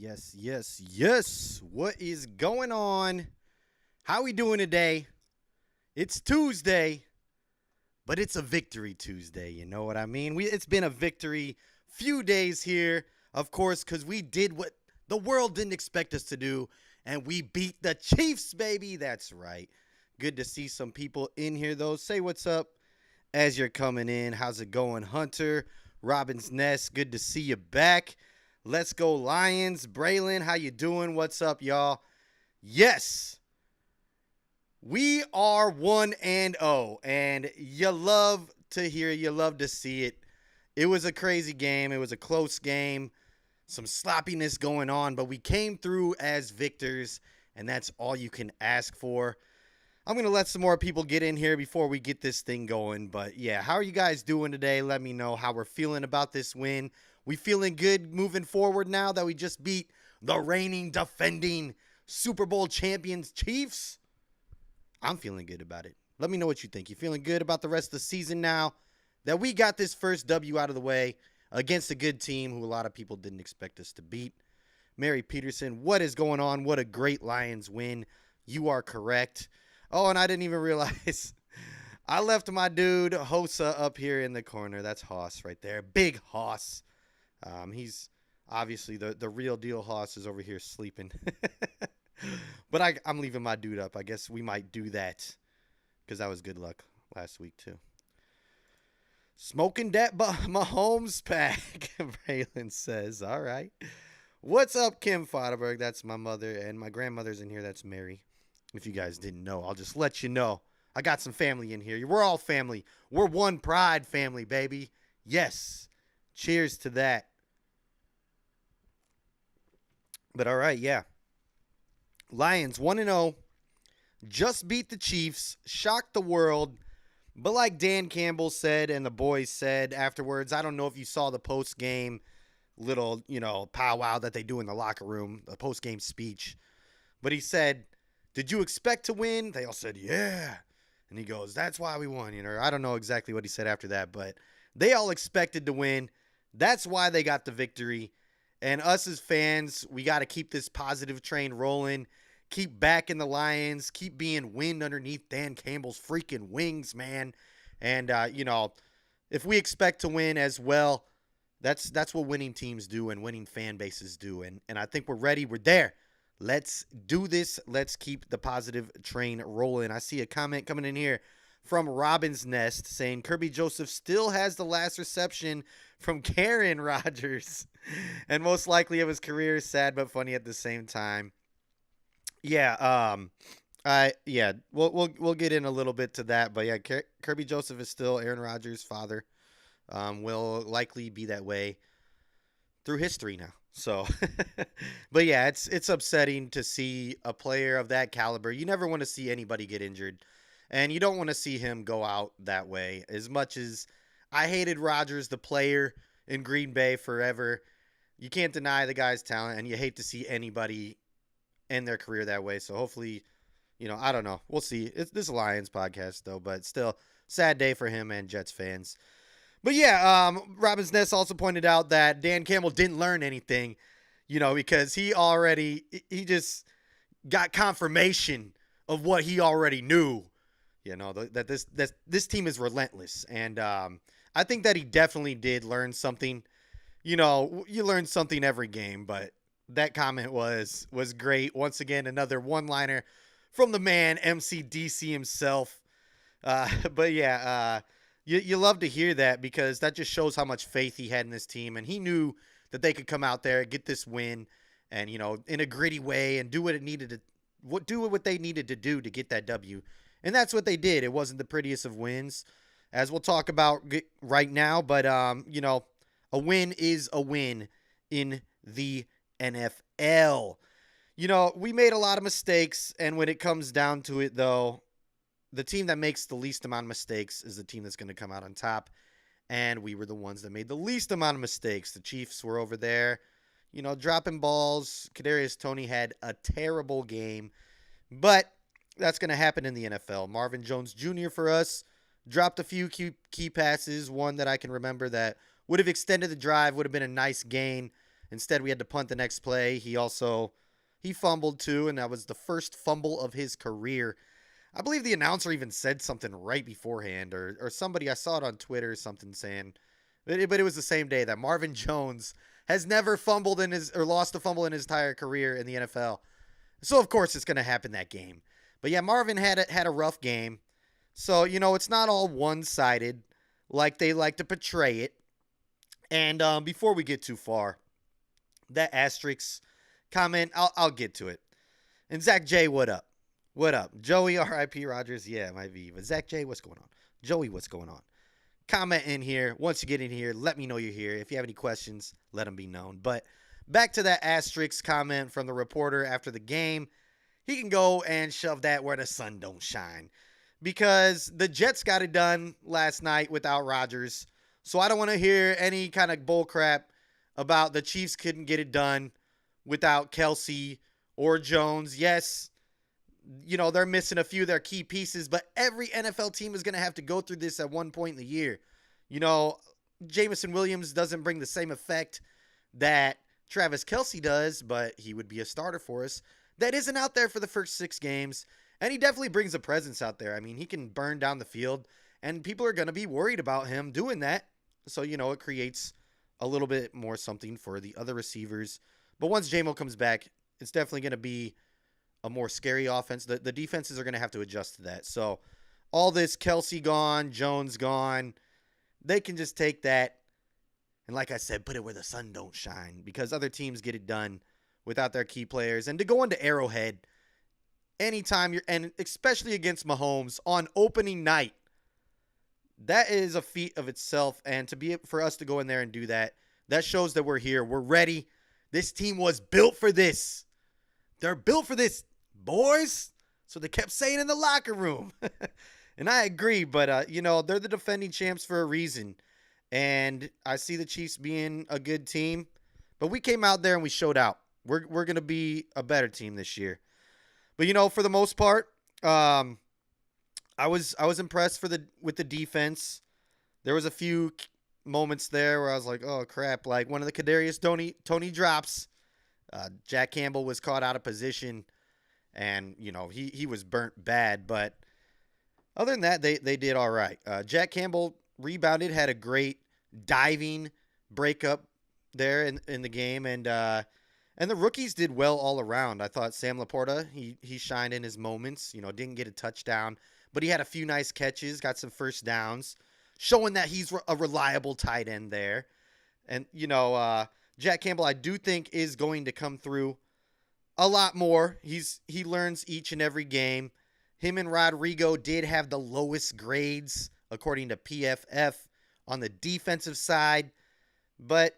Yes. What is going on? How we doing today? It's Tuesday, but it's a victory Tuesday. You know what I mean? It's been a victory few days here, of course, because we did what the world didn't expect us to do, and we beat the Chiefs, baby. That's right. Good to see some people in here, though. Say what's up as you're coming in. How's it going, Hunter? Robin's Nest, good to see you back. Let's go Lions. Braylon, how you doing? What's up, y'all? Yes, we are 1-0, and you love to hear it. You love to see it. It was a crazy game. It was a close game. Some sloppiness going on, but we came through as victors, and that's all you can ask for. I'm going to let some more people get in here before we get this thing going. But, yeah, how are you guys doing today? Let me know how we're feeling about this win. We feeling good moving forward now that we just beat the reigning, defending Super Bowl champions Chiefs? I'm feeling good about it. Let me know what you think. You feeling good about the rest of the season now that we got this first W out of the way against a good team who a lot of people didn't expect us to beat? Mary Peterson, what is going on? What a great Lions win. You are correct. Oh, and I didn't even realize I left my dude Hosa up here in the corner. That's Hoss right there. Big Hoss. He's obviously the real deal. Hoss is over here sleeping. But I'm leaving my dude up. I guess we might do that because that was good luck last week too. Smoking that Mahomes pack, Braylon says. All right. What's up, Kim Foderberg? That's my mother, and my grandmother's in here. That's Mary. If you guys didn't know, I'll just let you know. I got some family in here. We're all family. We're one pride family, baby. Yes. Cheers to that. But all right, yeah. Lions 1-0. Just beat the Chiefs. Shocked the world. But like Dan Campbell said and the boys said afterwards, I don't know if you saw the post-game little, powwow that they do in the locker room, the post-game speech. But he said, "Did you expect to win?" They all said, "Yeah." And he goes, "That's why we won." I don't know exactly what he said after that, but they all expected to win. That's why they got the victory. And us as fans, we got to keep this positive train rolling. Keep backing the Lions. Keep being wind underneath Dan Campbell's freaking wings, man. And, if we expect to win as well, that's what winning teams do and winning fan bases do. And I think we're ready. We're there. Let's do this. Let's keep the positive train rolling. I see a comment coming in here from Robin's Nest saying Kirby Joseph still has the last reception from Karen Rodgers. And most likely of his career. Sad but funny at the same time. Yeah, we'll get in a little bit to that. But yeah, Kirby Joseph is still Aaron Rodgers' father. Will likely be that way through history now. So, but yeah, it's upsetting to see a player of that caliber. You never want to see anybody get injured, and you don't want to see him go out that way. As much as I hated Rodgers, the player, in Green Bay forever, you can't deny the guy's talent, and you hate to see anybody end their career that way. So hopefully, I don't know. We'll see. This is a Lions podcast, though, but still, sad day for him and Jets fans. But yeah, Robin's Nest also pointed out that Dan Campbell didn't learn anything, because he just got confirmation of what he already knew, that this team is relentless. And I think that he definitely did learn something. You learn something every game, but that comment was great. Once again, another one-liner from the man, MCDC himself. But yeah, you love to hear that because that just shows how much faith he had in this team. And he knew that they could come out there, get this win, and, in a gritty way and do what they needed to do to get that W. And that's what they did. It wasn't the prettiest of wins, as we'll talk about right now. But, a win is a win in the NFL. We made a lot of mistakes, and when it comes down to it, though, the team that makes the least amount of mistakes is the team that's going to come out on top, and we were the ones that made the least amount of mistakes. The Chiefs were over there, dropping balls. Kadarius Toney had a terrible game, but that's going to happen in the NFL. Marvin Jones Jr. for us dropped a few key passes, one that I can remember that would have extended the drive, would have been a nice gain. Instead, we had to punt the next play. He fumbled too, and that was the first fumble of his career. I believe the announcer even said something right beforehand, or somebody, I saw it on Twitter or something saying, but it was the same day that Marvin Jones has never fumbled in his or lost a fumble in his entire career in the NFL. So of course it's going to happen that game. But yeah, Marvin had a rough game. So, it's not all one-sided like they like to portray it. And before we get too far, that asterisk comment, I'll get to it. And Zach J, what up? What up? Joey, R.I.P. Rogers, yeah, might be. But Zach J, what's going on? Joey, what's going on? Comment in here. Once you get in here, let me know you're here. If you have any questions, let them be known. But back to that asterisk comment from the reporter after the game. He can go and shove that where the sun don't shine. Because the Jets got it done last night without Rodgers. So I don't want to hear any kind of bull crap about the Chiefs couldn't get it done without Kelsey or Jones. Yes, they're missing a few of their key pieces, but every NFL team is going to have to go through this at one point in the year. Jamison Williams doesn't bring the same effect that Travis Kelsey does, but he would be a starter for us. That isn't out there for the first 6 games, and he definitely brings a presence out there. I mean, he can burn down the field, and people are going to be worried about him doing that. So, it creates a little bit more something for the other receivers. But once JMO comes back, it's definitely going to be a more scary offense. The defenses are going to have to adjust to that. So all this Kelsey gone, Jones gone, they can just take that and, like I said, put it where the sun don't shine, because other teams get it done without their key players. And to go into Arrowhead anytime and especially against Mahomes on opening night, that is a feat of itself. And for us to go in there and do that, that shows that we're here. We're ready. This team was built for this. They're built for this, boys. So they kept saying in the locker room. And I agree, but, they're the defending champs for a reason. And I see the Chiefs being a good team. But we came out there and we showed out. We're going to be a better team this year. But, for the most part, I was impressed with the defense. There was a few moments there where I was like, oh, crap. Like one of the Kadarius Toney drops. Jack Campbell was caught out of position. And, he was burnt bad. But other than that, they did all right. Jack Campbell rebounded, had a great diving breakup there in the game. And the rookies did well all around. I thought Sam Laporta, he shined in his moments. Didn't get a touchdown, but he had a few nice catches, got some first downs, showing that he's a reliable tight end there. And, Jack Campbell, I do think, is going to come through a lot more. He learns each and every game. Him and Rodrigo did have the lowest grades, according to PFF, on the defensive side. But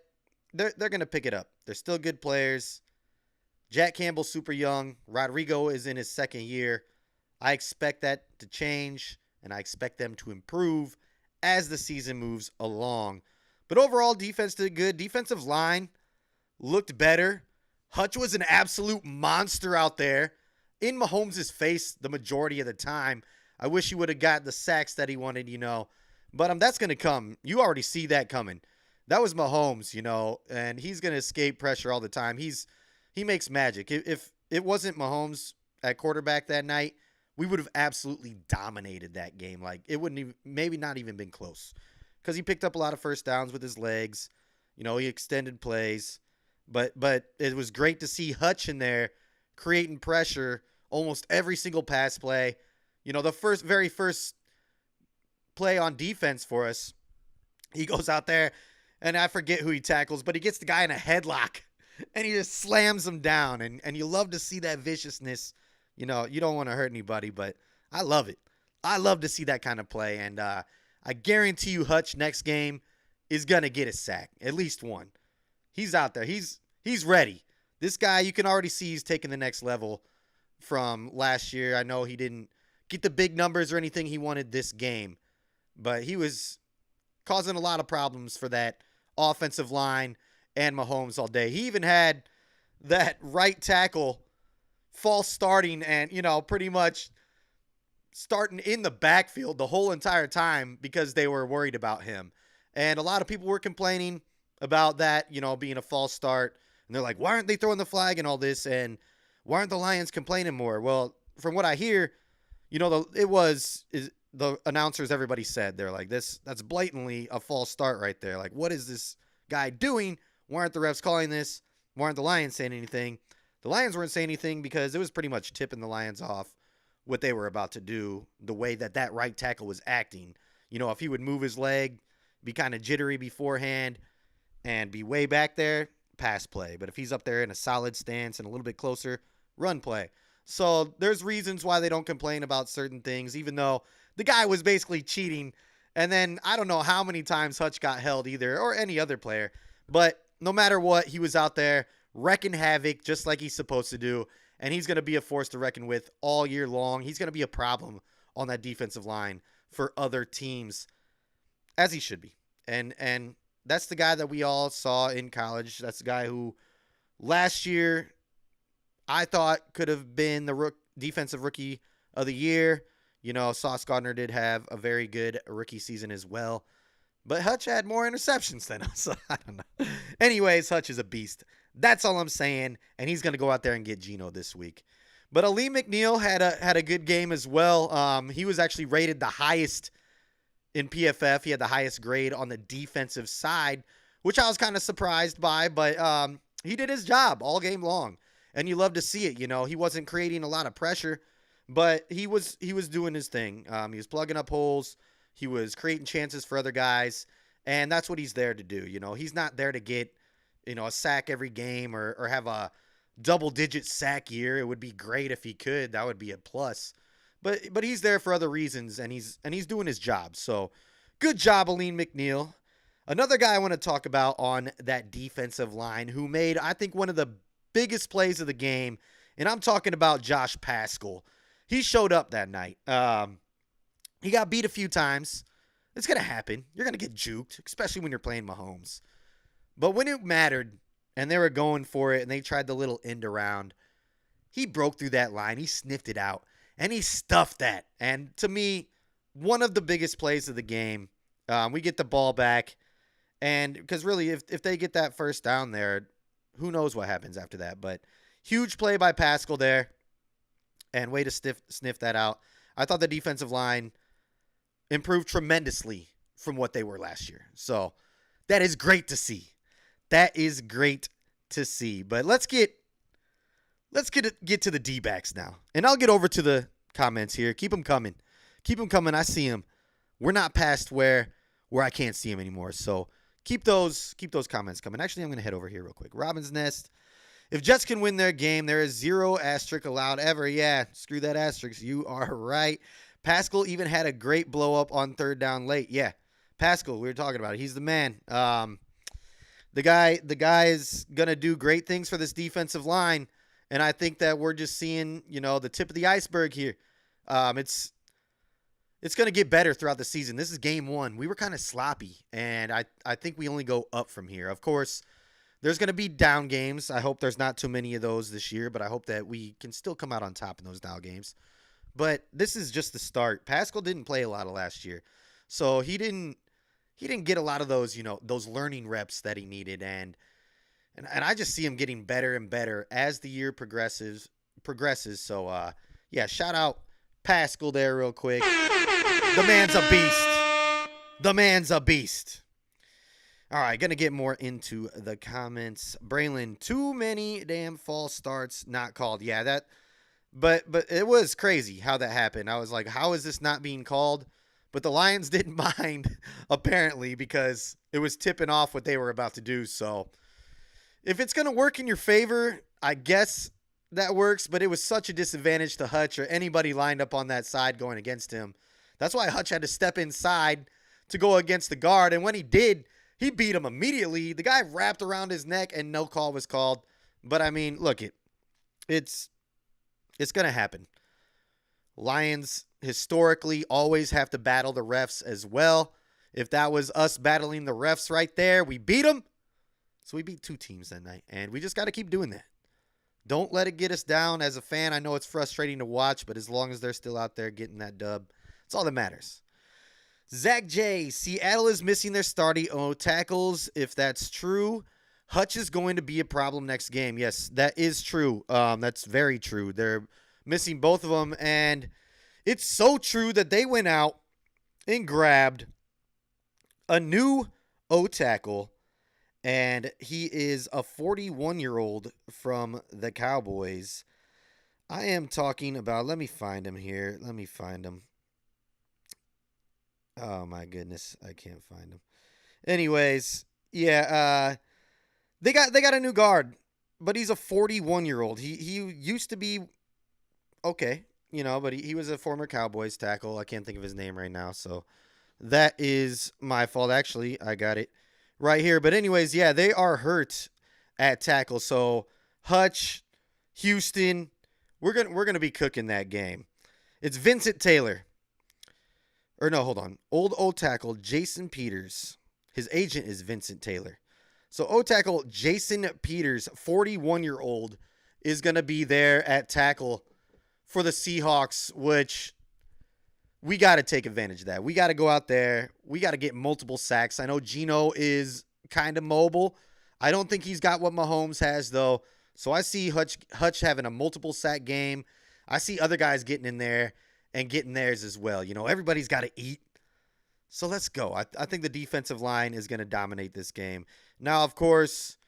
they're going to pick it up. They're still good players. Jack Campbell's super young. Rodrigo is in his second year. I expect that to change, and I expect them to improve as the season moves along. But overall, defense did good. Defensive line looked better. Hutch was an absolute monster out there in Mahomes' face the majority of the time. I wish he would have got the sacks that he wanted, But that's going to come. You already see that coming. That was Mahomes, and he's going to escape pressure all the time. He makes magic. If it wasn't Mahomes at quarterback that night, we would have absolutely dominated that game. Like, it wouldn't even, maybe not even been close, because he picked up a lot of first downs with his legs. He extended plays. But it was great to see Hutch in there creating pressure almost every single pass play. The very first play on defense for us, he goes out there, and I forget who he tackles, but he gets the guy in a headlock, and he just slams him down. And you love to see that viciousness. You don't want to hurt anybody, but I love it. I love to see that kind of play. And I guarantee you Hutch next game is going to get a sack, at least one. He's out there. He's ready. This guy, you can already see he's taking the next level from last year. I know he didn't get the big numbers or anything he wanted this game, but he was causing a lot of problems for that offensive line and Mahomes all day. He even had that right tackle false starting and, pretty much starting in the backfield the whole entire time because they were worried about him. And a lot of people were complaining about that, being a false start. And they're like, why aren't they throwing the flag and all this? And why aren't the Lions complaining more? Well, from what I hear, the announcers, everybody said, they're like, that's blatantly a false start right there. Like, what is this guy doing? Why aren't the refs calling this? Why aren't the Lions saying anything? The Lions weren't saying anything because it was pretty much tipping the Lions off what they were about to do, the way that right tackle was acting. If he would move his leg, be kind of jittery beforehand, and be way back there, pass play. But if he's up there in a solid stance and a little bit closer, run play. So there's reasons why they don't complain about certain things, even though the guy was basically cheating. And then I don't know how many times Hutch got held either, or any other player. But no matter what, he was out there wrecking havoc just like he's supposed to do. And he's going to be a force to reckon with all year long. He's going to be a problem on that defensive line for other teams, as he should be. And that's the guy that we all saw in college. That's the guy who last year I thought could have been the defensive rookie of the year. Sauce Gardner did have a very good rookie season as well. But Hutch had more interceptions than us. So I don't know. Anyways, Hutch is a beast. That's all I'm saying. And he's going to go out there and get Geno this week. But Ali McNeil had a good game as well. He was actually rated the highest in PFF. He had the highest grade on the defensive side, which I was kind of surprised by. But he did his job all game long. And you love to see it. He wasn't creating a lot of pressure, but he was doing his thing. He was plugging up holes. He was creating chances for other guys, and that's what he's there to do. He's not there to get, a sack every game or have a double-digit sack year. It would be great if he could. That would be a plus. But he's there for other reasons, and he's doing his job. So good job, Aleen McNeil. Another guy I want to talk about on that defensive line who made, I think, one of the biggest plays of the game, and I'm talking about Josh Paschal. He showed up that night. He got beat a few times. It's going to happen. You're going to get juked, especially when you're playing Mahomes. But when it mattered and they were going for it and they tried the little end around, he broke through that line. He sniffed it out, and he stuffed that. And to me, one of the biggest plays of the game. We get the ball back, and because really, if they get that first down there, who knows what happens after that. But huge play by Paschal there, and way to sniff that out. I thought the defensive line improved tremendously from what they were last year. So that is great to see. That is great to see. But let's get to the D-backs now. And I'll get over to the comments here. Keep them coming. Keep them coming. I see them. We're not past where I can't see them anymore. So keep those comments coming. Actually, I'm going to head over here real quick. Robin's Nest. If Jets can win their game, there is 0 asterisk allowed ever. Yeah, screw that asterisk. You are right. Paschal even had a great blow up on third down late. Yeah, Paschal, we were talking about it. He's the man. The guy is going to do great things for this defensive line, and I think that we're just seeing, the tip of the iceberg here. It's going to get better throughout the season. This is game 1. We were kind of sloppy, and I think we only go up from here. Of course, there's going to be down games. I hope there's not too many of those this year, but I hope that we can still come out on top in those down games. But this is just the start. Paschal didn't play a lot of last year, so he didn't get a lot of those, those learning reps that he needed, and I just see him getting better and better as the year progresses. So yeah, shout out Paschal there real quick. The man's a beast. The man's a beast. All right, going to get more into the comments. Braylon, too many damn false starts not called. Yeah, but it was crazy how that happened. I was like, how is this not being called? But the Lions didn't mind, apparently, because it was tipping off what they were about to do. So if it's going to work in your favor, I guess that works. But it was such a disadvantage to Hutch or anybody lined up on that side going against him. That's why Hutch had to step inside to go against the guard. And when he did, he beat him immediately. The guy wrapped around his neck and no call was called. But, I mean, look, it's going to happen. Lions historically always have to battle the refs as well. If that was us battling the refs right there, we beat them. So we beat 2 teams that night. And we just got to keep doing that. Don't let it get us down as a fan. I know it's frustrating to watch, but as long as they're still out there getting that dub, it's all that matters. Zach J. Seattle is missing their starting O tackles. If that's true, Hutch is going to be a problem next game. Yes, that is true. That's very true. They're missing both of them, and it's so true that they went out and grabbed a new O tackle, and he is a 41-year-old from the Cowboys. I am talking about, let me find him here. Let me find him. Oh my goodness, I can't find him. Anyways, yeah, they got a new guard, but he's a 41-year-old. He used to be okay, but he was a former Cowboys tackle. I can't think of his name right now, so that is my fault. Actually, I got it right here. But anyways, yeah, they are hurt at tackle. So Hutch, Houston, we're gonna be cooking that game. It's Vincent Taylor. Or no, hold on. Old tackle Jason Peters. His agent is Vincent Taylor. So O tackle Jason Peters, 41-year-old, is going to be there at tackle for the Seahawks, which we got to take advantage of that. We got to go out there. We got to get multiple sacks. I know Geno is kind of mobile. I don't think he's got what Mahomes has, though. So I see Hutch having a multiple sack game. I see other guys getting in there and getting theirs as well. Everybody's got to eat. So let's go. I think the defensive line is going to dominate this game. Now, of course,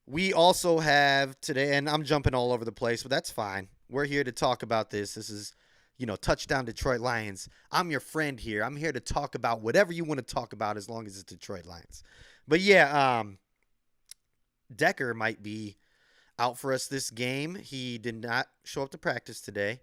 we also have today, and I'm jumping all over the place, but that's fine. We're here to talk about this. This is, Touchdown Detroit Lions. I'm your friend here. I'm here to talk about whatever you want to talk about as long as it's Detroit Lions. But yeah, Decker might be out for us this game. He did not show up to practice today.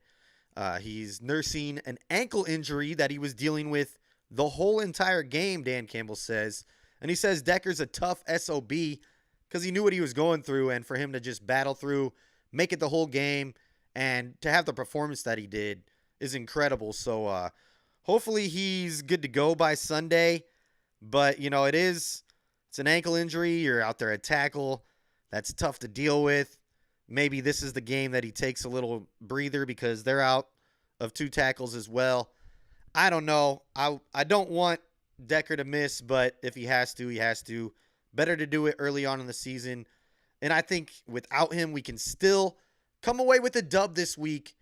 He's nursing an ankle injury that he was dealing with the whole entire game, Dan Campbell says. And he says Decker's a tough SOB because he knew what he was going through, and for him to just battle through, make it the whole game, and to have the performance that he did is incredible. So hopefully he's good to go by Sunday. But, it's an ankle injury. You're out there at tackle. That's tough to deal with. Maybe this is the game that he takes a little breather because they're out of two tackles as well. I don't know. I don't want Decker to miss, but if he has to, he has to. Better to do it early on in the season. And I think without him, we can still come away with a dub this week.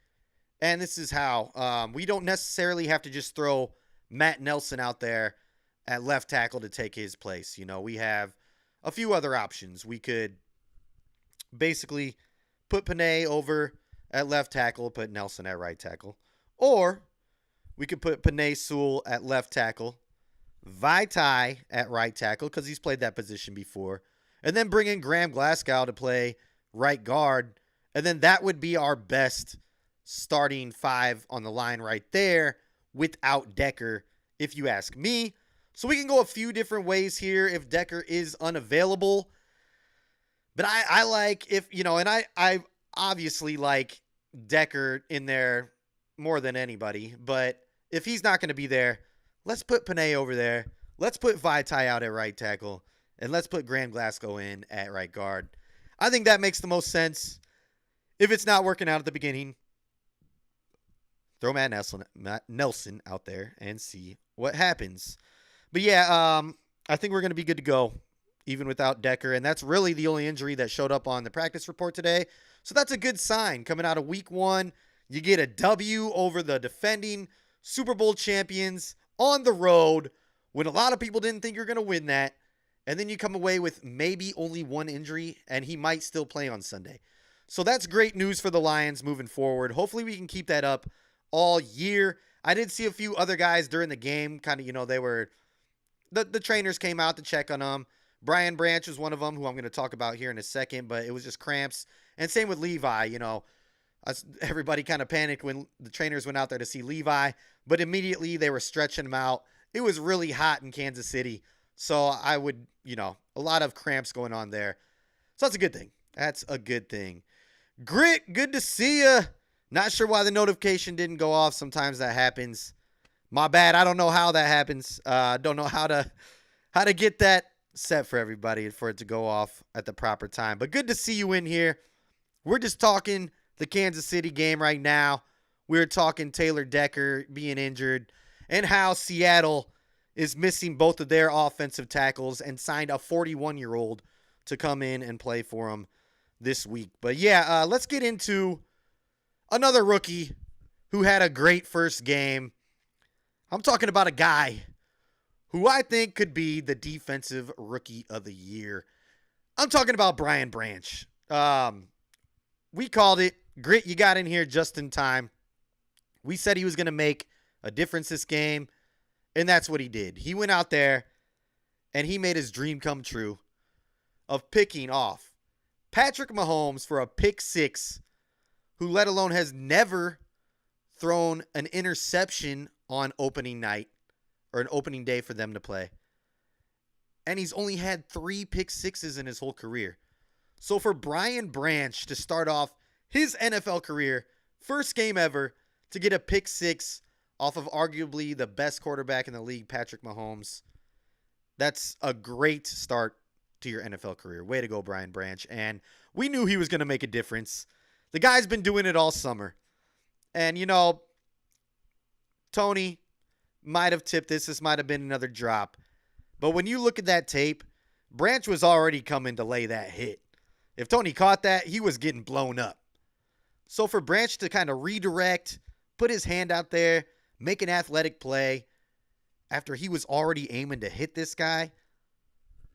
And this is how. We don't necessarily have to just throw Matt Nelson out there at left tackle to take his place. We have a few other options. We could basically put Panay over at left tackle, put Nelson at right tackle. Or we could put Panay Sewell at left tackle, Vaitai at right tackle because he's played that position before, and then bring in Graham Glasgow to play right guard. And then that would be our best starting five on the line right there without Decker, if you ask me. So we can go a few different ways here if Decker is unavailable. But I like and I obviously like Decker in there more than anybody. But if he's not going to be there, let's put Panay over there. Let's put Vaitai out at right tackle. And let's put Graham Glasgow in at right guard. I think that makes the most sense. If it's not working out at the beginning, throw Matt Nelson out there and see what happens. But yeah, I think we're going to be good to go, even without Decker. And that's really the only injury that showed up on the practice report today. So that's a good sign. Coming out of week 1, you get a W over the defending Super Bowl champions on the road when a lot of people didn't think you're going to win that. And then you come away with maybe only one injury, and he might still play on Sunday. So that's great news for the Lions moving forward. Hopefully we can keep that up all year. I did see a few other guys during the game. Kind of, they were the trainers came out to check on them. Brian Branch was one of them, who I'm going to talk about here in a second, but it was just cramps. And same with Levi. Everybody kind of panicked when the trainers went out there to see Levi, but immediately they were stretching him out. It was really hot in Kansas City. So I would, a lot of cramps going on there. So that's a good thing. That's a good thing. Grit, good to see you. Not sure why the notification didn't go off. Sometimes that happens. My bad. I don't know how that happens. Don't know how to get that set for everybody for it to go off at the proper time. But good to see you in here. We're just talking the Kansas City game right now. We're talking Taylor Decker being injured. and how Seattle is missing both of their offensive tackles and signed a 41-year-old to come in and play for them this week. But yeah, let's get into another rookie who had a great first game. I'm talking about a guy who I think could be the defensive rookie of the year. I'm talking about Brian Branch. We called it. Grit, you got in here just in time. We said he was going to make a difference this game, and that's what he did. He went out there, and he made his dream come true of picking off Patrick Mahomes for a pick six, who let alone has never thrown an interception on opening night or an opening day for them to play. And he's only had 3 pick sixes in his whole career. So for Brian Branch to start off his NFL career, first game ever, to get a pick six off of arguably the best quarterback in the league, Patrick Mahomes, that's a great start to your NFL career. Way to go, Brian Branch. And we knew he was going to make a difference. The guy's been doing it all summer. And, you know, Tony might have tipped this. This might have been another drop. But when you look at that tape, Branch was already coming to lay that hit. If Tony caught that, he was getting blown up. So for Branch to kind of redirect, put his hand out there, make an athletic play after he was already aiming to hit this guy,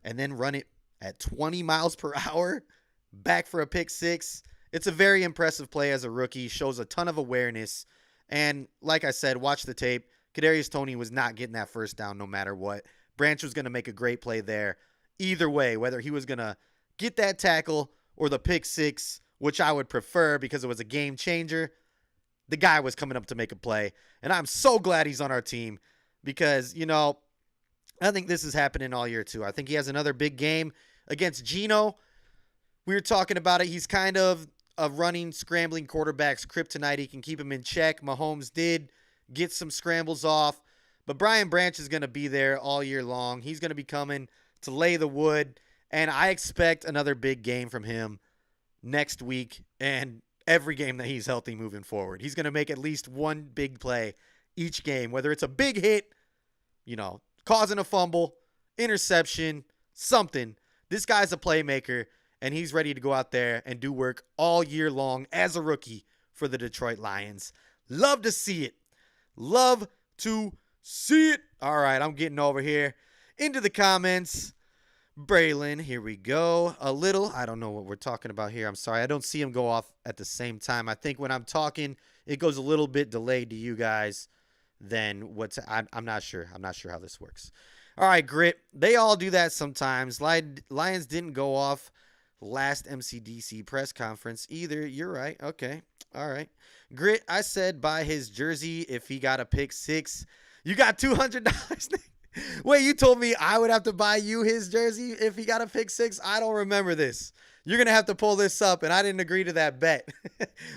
and then run it at 20 miles per hour back for a pick six, it's a very impressive play as a rookie. Shows a ton of awareness. And like I said, watch the tape. Kadarius Toney was not getting that first down no matter what. Branch was going to make a great play there. Either way, whether he was going to get that tackle or the pick six, which I would prefer because it was a game changer, the guy was coming up to make a play. And I'm so glad he's on our team because, you know, I think this is happening all year too. I think he has another big game against Geno. We were talking about it. He's kind of a running, scrambling quarterback's kryptonite. He can keep him in check. Mahomes did get some scrambles off. But Brian Branch is going to be there all year long. He's going to be coming to lay the wood. And I expect another big game from him next week and every game that he's healthy moving forward. He's going to make at least one big play each game, whether it's a big hit, you know, causing a fumble, interception, something. This guy's a playmaker, and he's ready to go out there and do work all year long as a rookie for the Detroit Lions. Love to see it. Love to see it. All right, I'm getting over here into the comments. Braylon, here we go. I don't know what we're talking about here. I'm sorry. I don't see him go off at the same time. I think when I'm talking, it goes a little bit delayed to you guys than I'm not sure. I'm not sure how this works. All right, Grit. They all do that sometimes. Lions didn't go off last MCDC press conference either. You're right. Okay. All right. Grit, I said buy his jersey if he got a pick six. You got $200. Wait, you told me I would have to buy you his jersey if he got a pick six? I don't remember this. You're going to have to pull this up, and I didn't agree to that bet.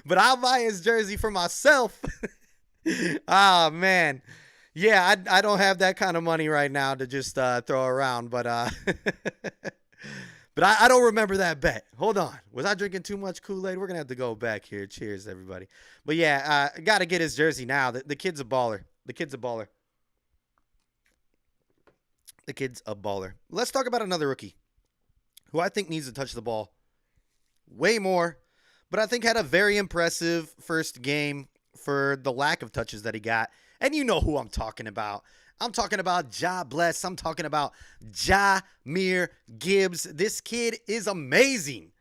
But I'll buy his jersey for myself. Ah, man. Yeah, I don't have that kind of money right now to just throw around, but but I don't remember that bet. Hold on. Was I drinking too much Kool-Aid? We're going to have to go back here. Cheers, everybody. But yeah, got to get his jersey now. The kid's a baller. The kid's a baller. The kid's a baller. Let's talk about another rookie who I think needs to touch the ball way more, but I think had a very impressive first game for the lack of touches that he got. And you know who I'm talking about. I'm talking about Ja Bless. I'm talking about Jahmyr Gibbs. This kid is amazing.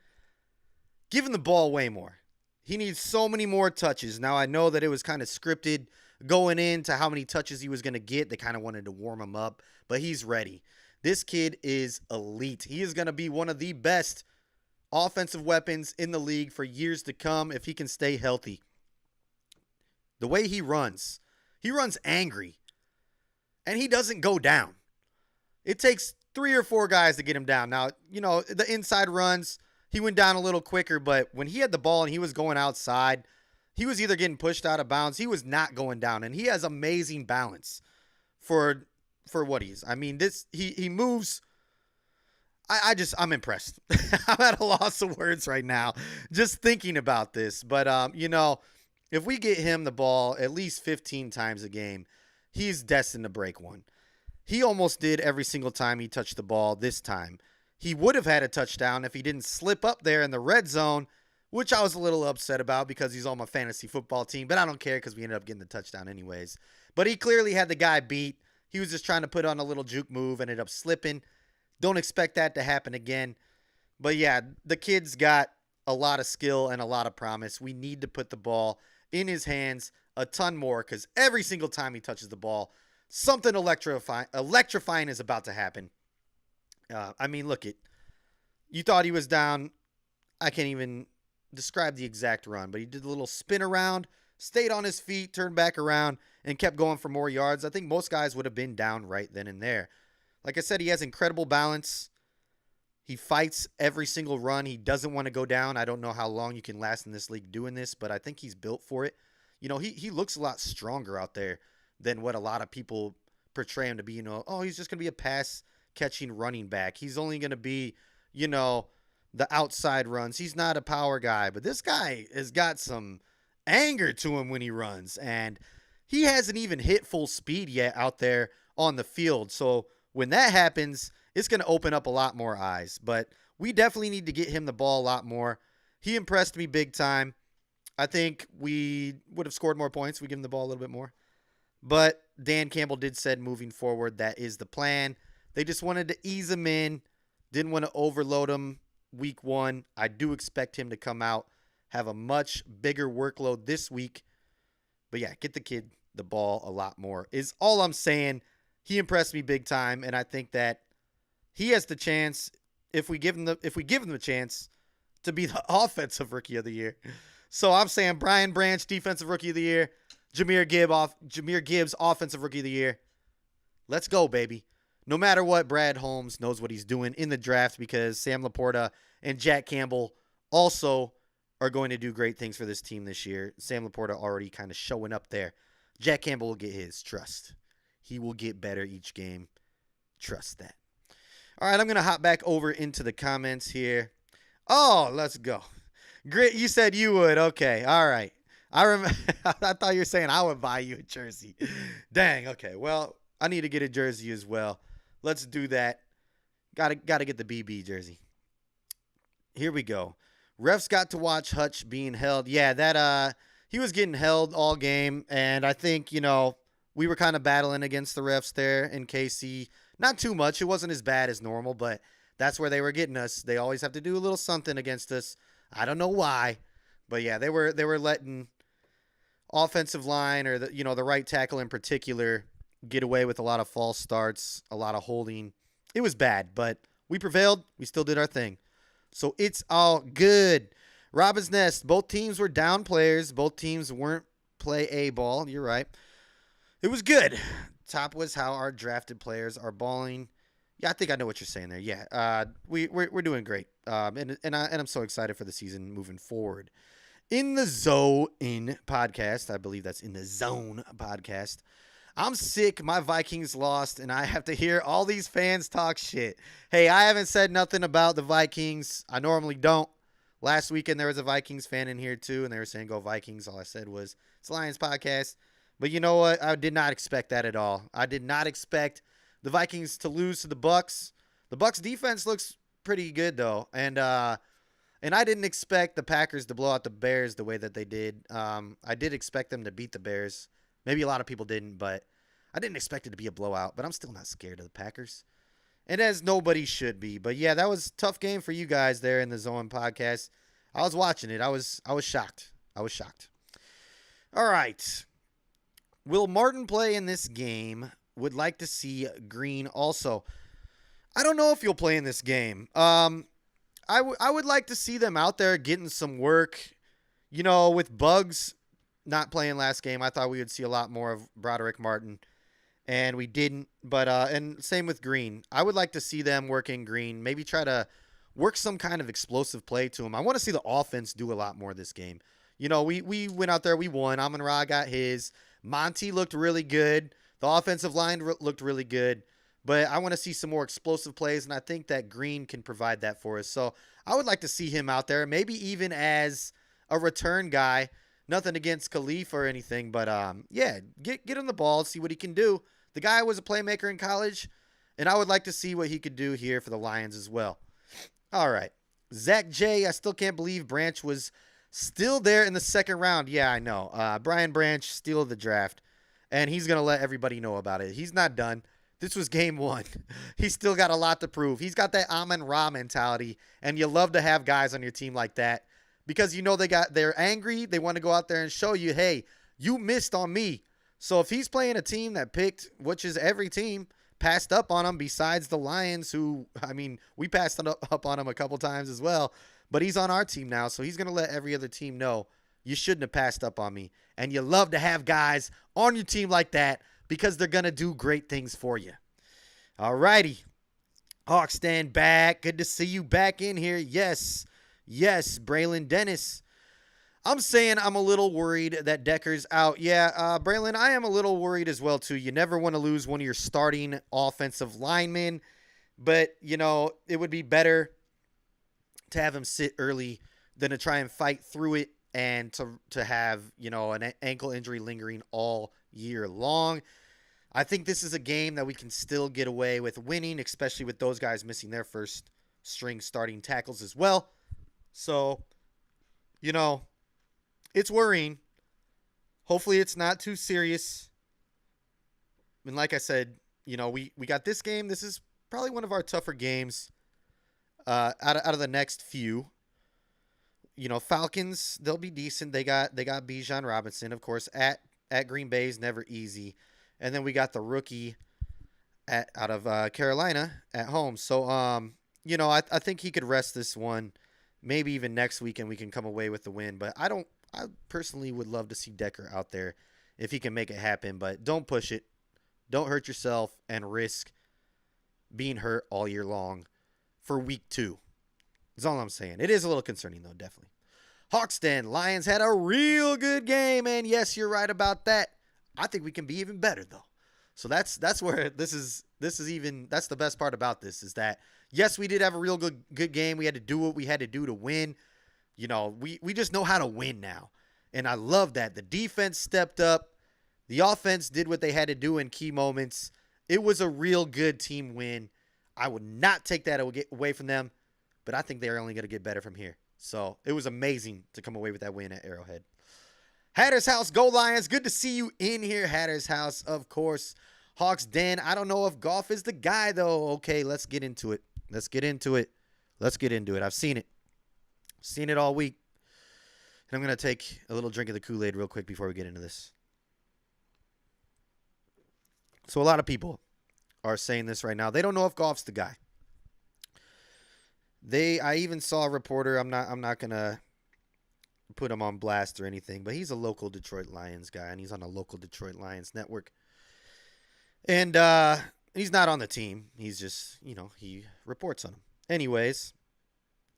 Give him the ball way more. He needs so many more touches. Now, I know that it was kind of scripted going into how many touches he was going to get. They kind of wanted to warm him up, but he's ready. This kid is elite. He is going to be one of the best offensive weapons in the league for years to come if he can stay healthy. The way he runs angry, and he doesn't go down. It takes 3 or 4 guys to get him down. Now, you know, the inside runs, he went down a little quicker, but when he had the ball and he was going outside, he was either getting pushed out of bounds. He was not going down, and he has amazing balance for what he is. I mean, he moves. I'm impressed. I'm at a loss of words right now just thinking about this. But, you know, if we get him the ball at least 15 times a game, he's destined to break one. He almost did every single time he touched the ball this time. He would have had a touchdown if he didn't slip up there in the red zone, which I was a little upset about because he's on my fantasy football team, but I don't care because we ended up getting the touchdown anyways. But he clearly had the guy beat. He was just trying to put on a little juke move, ended up slipping. Don't expect that to happen again. But yeah, the kid's got a lot of skill and a lot of promise. We need to put the ball in his hands a ton more because every single time he touches the ball, something electrifying is about to happen. I mean, look it. You thought he was down. I can't even describe the exact run, but he did a little spin around, stayed on his feet, turned back around, and kept going for more yards. I think most guys would have been down right then and there. Like I said, he has incredible balance. He fights every single run. He doesn't want to go down. I don't know how long you can last in this league doing this, but I think he's built for it. You know, he looks a lot stronger out there than what a lot of people portray him to be. You know, oh, he's just going to be a pass-catching running back. He's only going to be, you know, the outside runs. He's not a power guy, but this guy has got some anger to him when he runs, and he hasn't even hit full speed yet out there on the field. So when that happens, it's going to open up a lot more eyes, but we definitely need to get him the ball a lot more. He impressed me big time. I think we would have scored more points if we give him the ball a little bit more. But Dan Campbell did said moving forward, that is the plan. They just wanted to ease him in, didn't want to overload him week one. I do expect him to come out, have a much bigger workload this week. But yeah, get the kid the ball a lot more is all I'm saying. He impressed me big time, and I think that he has the chance, if we give him the chance, to be the offensive rookie of the year. So I'm saying Brian Branch, defensive rookie of the year, Jahmyr Gibbs, offensive rookie of the year. Let's go, baby. No matter what, Brad Holmes knows what he's doing in the draft because Sam Laporta and Jack Campbell also are going to do great things for this team this year. Sam Laporta already kind of showing up there. Jack Campbell will get his. Trust. He will get better each game. Trust that. All right, I'm going to hop back over into the comments here. Oh, let's go. Grit, you said you would. Okay, all right. I thought you were saying I would buy you a jersey. Dang, okay. Well, I need to get a jersey as well. Let's do that. Gotta get the BB jersey. Here we go. Refs got to watch Hutch being held. Yeah, that he was getting held all game, and I think, you know, we were kind of battling against the refs there in KC. Not too much. It wasn't as bad as normal, but that's where they were getting us. They always have to do a little something against us. I don't know why, but yeah, they were letting offensive line or the right tackle in particular get away with a lot of false starts, a lot of holding. It was bad, but we prevailed. We still did our thing. So it's all good. Robin's Nest, both teams were down players. Both teams weren't play A ball. You're right. It was good. Top was how our drafted players are balling. Yeah, I think I know what you're saying there. Yeah, we're doing great. And I'm so excited for the season moving forward. In the Zone podcast, I believe that's In the Zone podcast. I'm sick. My Vikings lost, and I have to hear all these fans talk shit. Hey, I haven't said nothing about the Vikings. I normally don't. Last weekend, there was a Vikings fan in here, too, and they were saying, go Vikings. All I said was, it's Lions podcast. But you know what? I did not expect that at all. I did not expect the Vikings to lose to the Bucs. The Bucs defense looks pretty good, though. And I didn't expect the Packers to blow out the Bears the way that they did. I did expect them to beat the Bears. Maybe a lot of people didn't, but I didn't expect it to be a blowout. But I'm still not scared of the Packers. And as nobody should be. But yeah, that was a tough game for you guys there in the Zone podcast. I was watching it. I was shocked. I was shocked. All right. Will Martin play in this game? Would like to see Green also. I don't know if you'll play in this game. I would like to see them out there getting some work. You know, with Bugs not playing last game, I thought we would see a lot more of Broderick Martin, and we didn't. But and same with Green. I would like to see them working Green. Maybe try to work some kind of explosive play to him. I want to see the offense do a lot more this game. You know, we went out there, we won. Amon-Ra got his. Monty looked really good. The offensive line looked really good. But I want to see some more explosive plays, and I think that Green can provide that for us. So I would like to see him out there, maybe even as a return guy, Nothing against Khalif or anything, but yeah, get him the ball, see what he can do. The guy was a playmaker in college, and I would like to see what he could do here for the Lions as well. All right. Zach J, I still can't believe Branch was still there in the second round. Yeah, I know. Brian Branch, steal of the draft, and he's going to let everybody know about it. He's not done. This was game one. He's still got a lot to prove. He's got that Amon Ra mentality, and you love to have guys on your team like that because you know they're angry. They want to go out there and show you, hey, you missed on me. So if he's playing a team that picked, which is every team, passed up on him besides the Lions, who, I mean, we passed up on him a couple times as well, but he's on our team now, so he's going to let every other team know you shouldn't have passed up on me. And you love to have guys on your team like that because they're going to do great things for you. All righty. Hawks stand back. Good to see you back in here. Yes, Braylon Dennis. I'm saying I'm a little worried that Decker's out. Yeah, Braylon, I am a little worried as well, too. You never want to lose one of your starting offensive linemen, but, you know, it would be better to have him sit early than to try and fight through it and to have, you know, an ankle injury lingering all year long. I think this is a game that we can still get away with winning, especially with those guys missing their first string starting tackles as well. So, you know, it's worrying. Hopefully it's not too serious. And like I said, you know, we got this game. This is probably one of our tougher games out of the next few. You know, Falcons, they'll be decent. They got Bijan Robinson, of course, at Green Bay is never easy. And then we got the rookie out of Carolina at home. So, you know, I think he could rest this one. Maybe even next week and we can come away with the win. But I personally would love to see Decker out there if he can make it happen. But don't push it. Don't hurt yourself and risk being hurt all year long for week 2. That's all I'm saying. It is a little concerning, though, definitely. Hawks Den, Lions had a real good game. And yes, you're right about that. I think we can be even better, though. So that's where this is even, that's the best part about this is that, yes, we did have a real good game. We had to do what we had to do to win. You know, we just know how to win now. And I love that. The defense stepped up. The offense did what they had to do in key moments. It was a real good team win. I would not take that away from them, but I think they're only going to get better from here. So it was amazing to come away with that win at Arrowhead. Hatter's House, go Lions. Good to see you in here, Hatter's House, of course. Hawks Den, I don't know if Goff is the guy, though. Okay, let's get into it. I've seen it. Seen it all week. And I'm going to take a little drink of the Kool-Aid real quick before we get into this. So a lot of people are saying this right now. They don't know if Goff's the guy. I even saw a reporter, I'm not going to put him on blast or anything, but he's a local Detroit Lions guy, and he's on a local Detroit Lions network. And he's not on the team. He's just, you know, he reports on him. Anyways,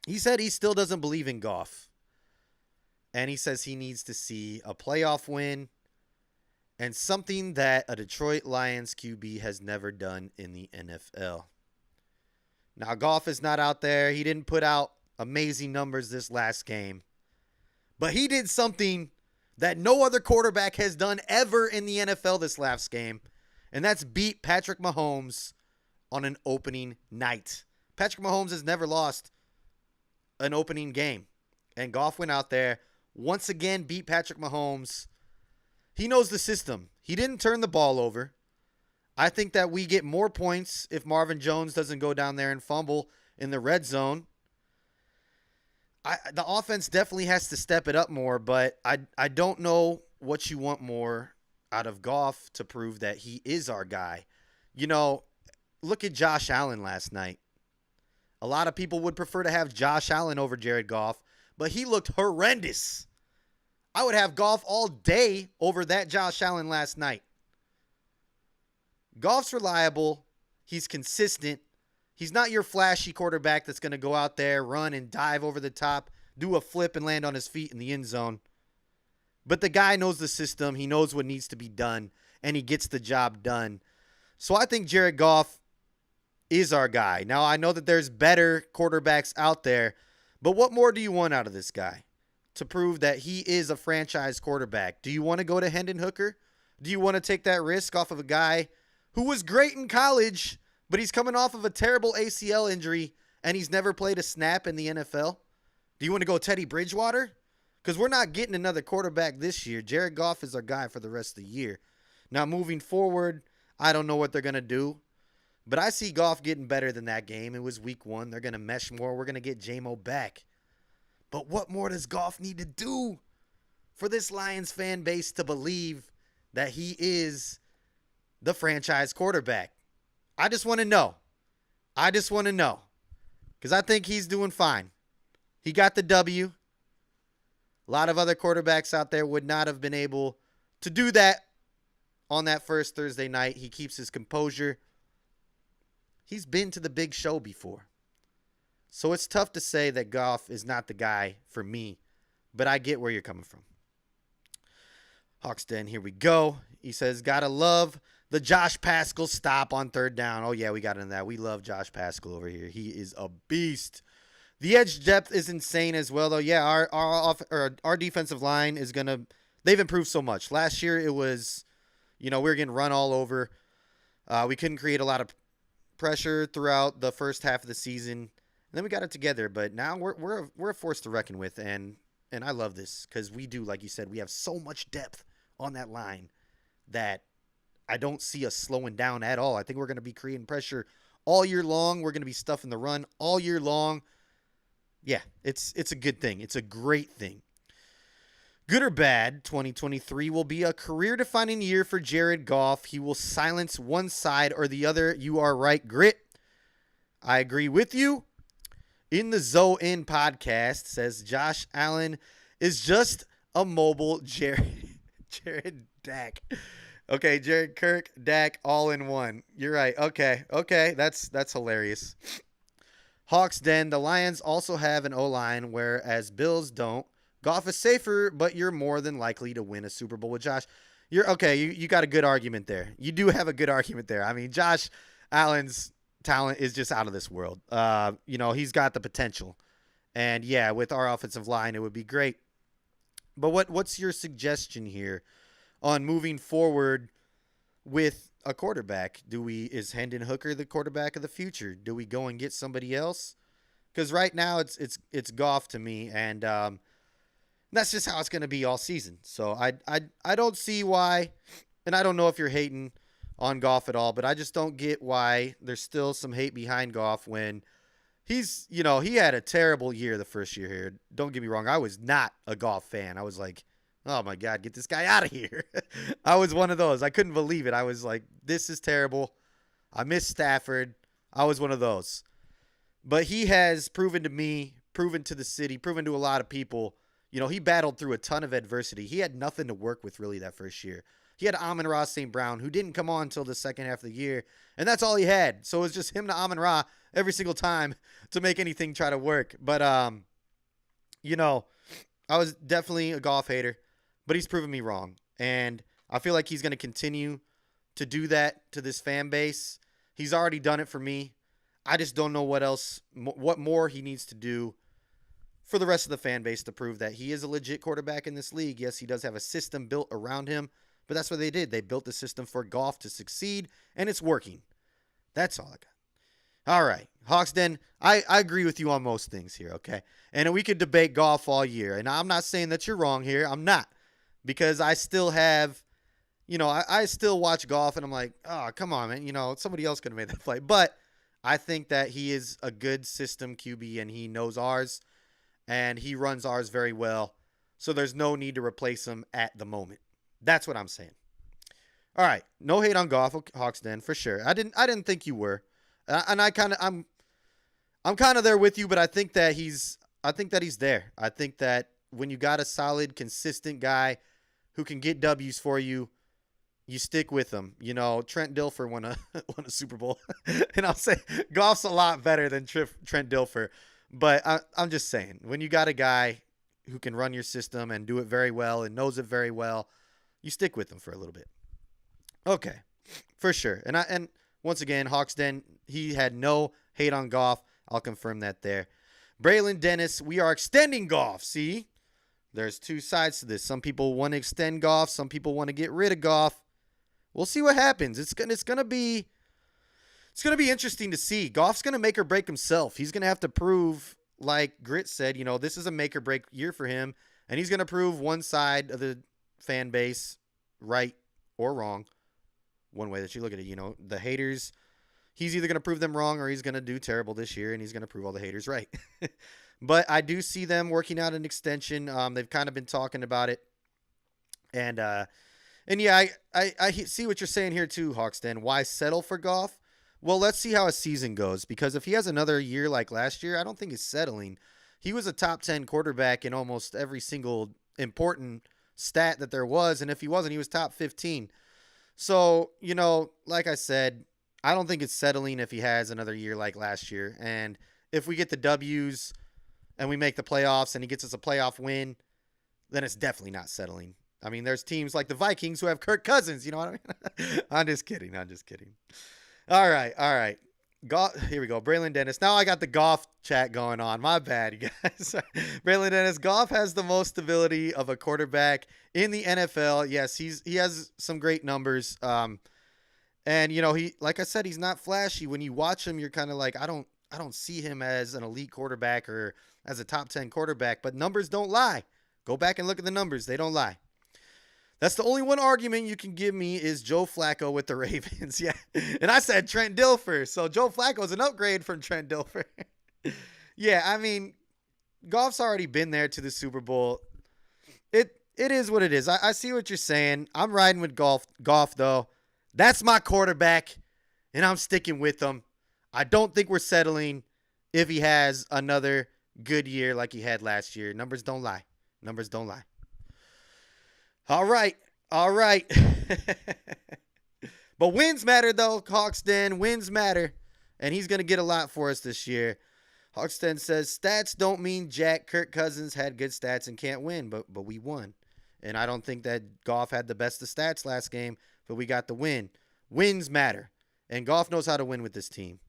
he said he still doesn't believe in Goff. And he says he needs to see a playoff win and something that a Detroit Lions QB has never done in the NFL. Now, Goff is not out there. He didn't put out amazing numbers this last game. But he did something that no other quarterback has done ever in the NFL this last game. And that's beat Patrick Mahomes on an opening night. Patrick Mahomes has never lost an opening game. And Goff went out there, once again beat Patrick Mahomes. He knows the system. He didn't turn the ball over. I think that we get more points if Marvin Jones doesn't go down there and fumble in the red zone. The offense definitely has to step it up more, but I don't know what you want more out of Goff to prove that he is our guy. You know, look at Josh Allen last night. A lot of people would prefer to have Josh Allen over Jared Goff, but he looked horrendous. I would have Goff all day over that Josh Allen last night. Goff's reliable. He's consistent. He's not your flashy quarterback that's going to go out there, run and dive over the top, do a flip and land on his feet in the end zone. But the guy knows the system. He knows what needs to be done, and he gets the job done. So I think Jared Goff is our guy. Now, I know that there's better quarterbacks out there, but what more do you want out of this guy? to prove that he is a franchise quarterback. Do you want to go to Hendon Hooker? Do you want to take that risk off of a guy who was great in college, but he's coming off of a terrible ACL injury and he's never played a snap in the NFL? Do you want to go Teddy Bridgewater? Because we're not getting another quarterback this year. Jared Goff is our guy for the rest of the year. Now, moving forward, I don't know what they're going to do, but I see Goff getting better than that game. It was week 1. They're going to mesh more. We're going to get J-Mo back. But what more does Goff need to do for this Lions fan base to believe that he is the franchise quarterback? I just want to know. Because I think he's doing fine. He got the W. A lot of other quarterbacks out there would not have been able to do that on that first Thursday night. He keeps his composure. He's been to the big show before. So it's tough to say that Goff is not the guy for me, but I get where you're coming from. Hawks Den, here we go. He says, gotta love the Josh Pascal stop on third down. Oh, yeah, we got into that. We love Josh Pascal over here. He is a beast. The edge depth is insane as well, though. Yeah, our defensive line is going to – they've improved so much. Last year it was, we were getting run all over. We couldn't create a lot of pressure throughout the first half of the season. And then we got it together. But now we're a force to reckon with, and I love this because we do, like you said, we have so much depth on that line that I don't see us slowing down at all. I think we're going to be creating pressure all year long. We're going to be stuffing the run all year long. Yeah, it's a good thing. It's a great thing. Good or bad, 2023 will be a career-defining year for Jared Goff. He will silence one side or the other. You are right, Grit. I agree with you. In the Zoe-In podcast, says Josh Allen is just a mobile Jared Dak. Okay, Jared Kirk, Dak, all in one. You're right. Okay, that's hilarious. Hawks Den, the Lions also have an O-line, whereas Bills don't. Goff is safer, but you're more than likely to win a Super Bowl with Josh. You're okay. You got a good argument there. You do have a good argument there. I mean, Josh Allen's talent is just out of this world. He's got the potential. And, yeah, with our offensive line, it would be great. But what's your suggestion here on moving forward with a quarterback? Is Hendon Hooker the quarterback of the future? Do we go and get somebody else? Because right now it's Goff to me, and that's just how it's going to be all season. So I don't see why, and I don't know if you're hating on Goff at all, but I just don't get why there's still some hate behind Goff when he had a terrible year the first year here. Don't get me wrong, I was not a Goff fan. I was like, oh, my God, get this guy out of here. I was one of those. I couldn't believe it. I was like, this is terrible. I miss Stafford. I was one of those. But he has proven to me, proven to the city, proven to a lot of people, he battled through a ton of adversity. He had nothing to work with really that first year. He had Amon-Ra St. Brown, who didn't come on until the second half of the year, and that's all he had. So it was just him to Amon-Ra every single time to make anything try to work. But, I was definitely a Goff hater. But he's proven me wrong, and I feel like he's going to continue to do that to this fan base. He's already done it for me. I just don't know what more he needs to do for the rest of the fan base to prove that he is a legit quarterback in this league. Yes, he does have a system built around him, but that's what they did. They built the system for Goff to succeed, and it's working. That's all I got. All right, Hawks Den, I agree with you on most things here, okay? And we could debate Goff all year, and I'm not saying that you're wrong here. I'm not. Because I still have, I still watch Goff and I'm like, oh, come on, man. Somebody else could have made that play. But I think that he is a good system QB and he knows ours and he runs ours very well. So there's no need to replace him at the moment. That's what I'm saying. All right. No hate on Goff, Hawks Den, for sure. I didn't think you were. And I'm kind of there with you, but I think that he's there. I think that when you got a solid, consistent guy who can get W's for you, you stick with him. Trent Dilfer won a Super Bowl. And I'll say Goff's a lot better than Trent Dilfer. But I'm just saying, when you got a guy who can run your system and do it very well and knows it very well, you stick with him for a little bit. Okay, for sure. And once again, Hawks Den, he had no hate on Goff. I'll confirm that there. Braylon Dennis, we are extending Goff, see? There's two sides to this. Some people want to extend Goff. Some people want to get rid of Goff. We'll see what happens. It's gonna be interesting to see. Goff's gonna make or break himself. He's gonna have to prove, like Grit said, this is a make or break year for him, and he's gonna prove one side of the fan base right or wrong. One way that you look at it, the haters. He's either gonna prove them wrong or he's gonna do terrible this year, and he's gonna prove all the haters right. But I do see them working out an extension. They've kind of been talking about it, and yeah, I see what you're saying here too, Hawksden. Why settle for Goff? Well, let's see how his season goes, because if he has another year like last year, I don't think he's settling. He was a top 10 quarterback in almost every single important stat that there was, and if he wasn't, he was top 15. So, like I said, I don't think it's settling if he has another year like last year. And if we get the W's and we make the playoffs and he gets us a playoff win, then it's definitely not settling. I mean, there's teams like the Vikings who have Kirk Cousins. You know what I mean? I'm just kidding. All right. Here we go. Braylon Dennis. Now I got the Goff chat going on. My bad, you guys. Braylon Dennis. Goff has the most stability of a quarterback in the NFL. Yes, he has some great numbers. And he, like I said, he's not flashy. When you watch him, you're kind of like, I don't see him as an elite quarterback or as a top 10 quarterback. But numbers don't lie. Go back and look at the numbers. They don't lie. That's the only one argument you can give me is Joe Flacco with the Ravens. Yeah. And I said Trent Dilfer. So Joe Flacco is an upgrade from Trent Dilfer. Yeah, I mean, Goff's already been there to the Super Bowl. It is what it is. I see what you're saying. I'm riding with Goff though. That's my quarterback, and I'm sticking with him. I don't think we're settling if he has another good year like he had last year. Numbers don't lie. All right. But wins matter, though, Hawksden. Wins matter. And he's going to get a lot for us this year. Hawksden says, stats don't mean jack. Kirk Cousins had good stats and can't win, but we won. And I don't think that Goff had the best of stats last game, but we got the win. Wins matter. And Goff knows how to win with this team.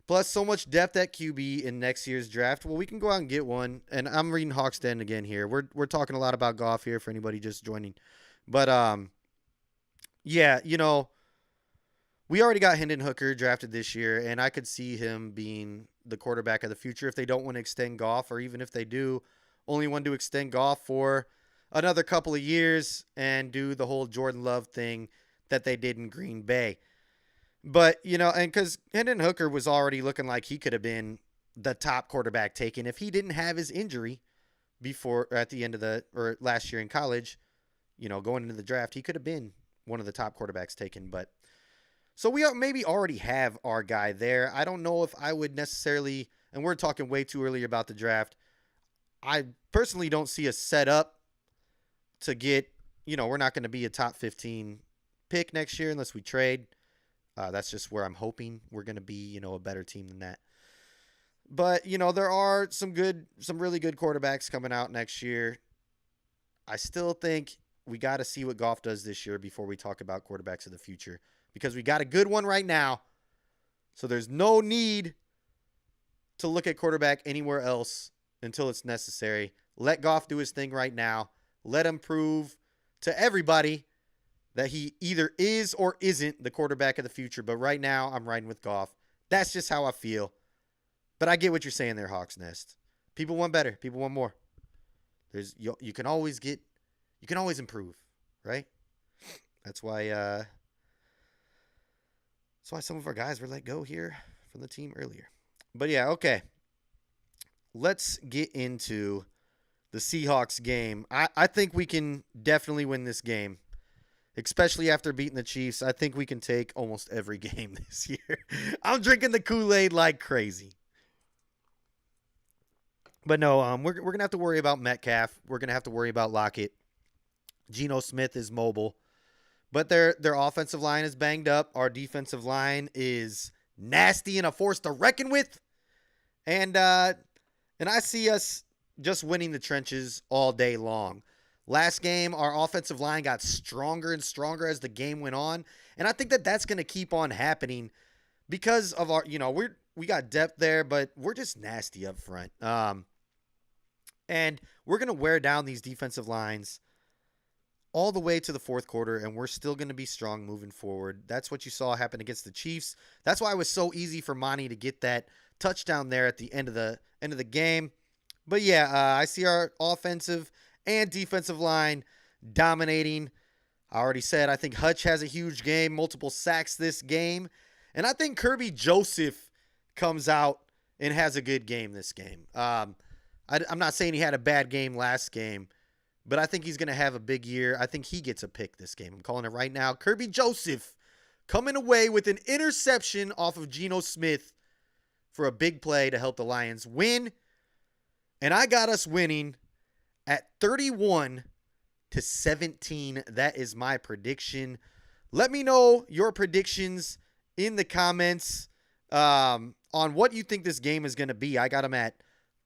Plus, so much depth at QB in next year's draft. Well, we can go out and get one. And I'm reading Hawksden again here. We're talking a lot about Goff here for anybody just joining. But, yeah, we already got Hendon Hooker drafted this year, and I could see him being the quarterback of the future if they don't want to extend Goff, or even if they do only want to extend Goff for another couple of years and do the whole Jordan Love thing that they did in Green Bay. But, and because Hendon Hooker was already looking like he could have been the top quarterback taken if he didn't have his injury before, at the end of or last year in college, going into the draft, he could have been one of the top quarterbacks taken. But so we maybe already have our guy there. I don't know if I would necessarily, and we're talking way too early about the draft. I personally don't see a setup to get, we're not going to be a top 15 pick next year unless we trade. That's just where I'm hoping we're going to be, a better team than that. But, there are some really good quarterbacks coming out next year. I still think we got to see what Goff does this year before we talk about quarterbacks of the future, because we got a good one right now. So there's no need to look at quarterback anywhere else until it's necessary. Let Goff do his thing right now. Let him prove to everybody that he either is or isn't the quarterback of the future. But right now, I'm riding with Goff. That's just how I feel. But I get what you're saying there, Hawks Nest. People want better. People want more. You can always improve, right? That's why some of our guys were let go here from the team earlier. But yeah, okay. Let's get into the Seahawks game. I think we can definitely win this game. Especially after beating the Chiefs, I think we can take almost every game this year. I'm drinking the Kool-Aid like crazy. But no, we're going to have to worry about Metcalf. We're going to have to worry about Lockett. Geno Smith is mobile. But their offensive line is banged up. Our defensive line is nasty and a force to reckon with. And I see us just winning the trenches all day long. Last game, our offensive line got stronger and stronger as the game went on. And I think that that's going to keep on happening because of our, we got depth there, but we're just nasty up front. And we're going to wear down these defensive lines all the way to the fourth quarter, and we're still going to be strong moving forward. That's what you saw happen against the Chiefs. That's why it was so easy for Monty to get that touchdown there at the end of the game. But yeah, I see our offensive and defensive line dominating. I already said I think Hutch has a huge game, multiple sacks this game, and I think Kirby Joseph comes out and has a good game this game. I'm not saying he had a bad game last game, but I think he's going to have a big year. I think he gets a pick this game. I'm calling it right now. Kirby Joseph coming away with an interception off of Geno Smith for a big play to help the Lions win. And I got us winning at 31-17. That is my prediction. Let me know your predictions in the comments on what you think this game is going to be. I got them at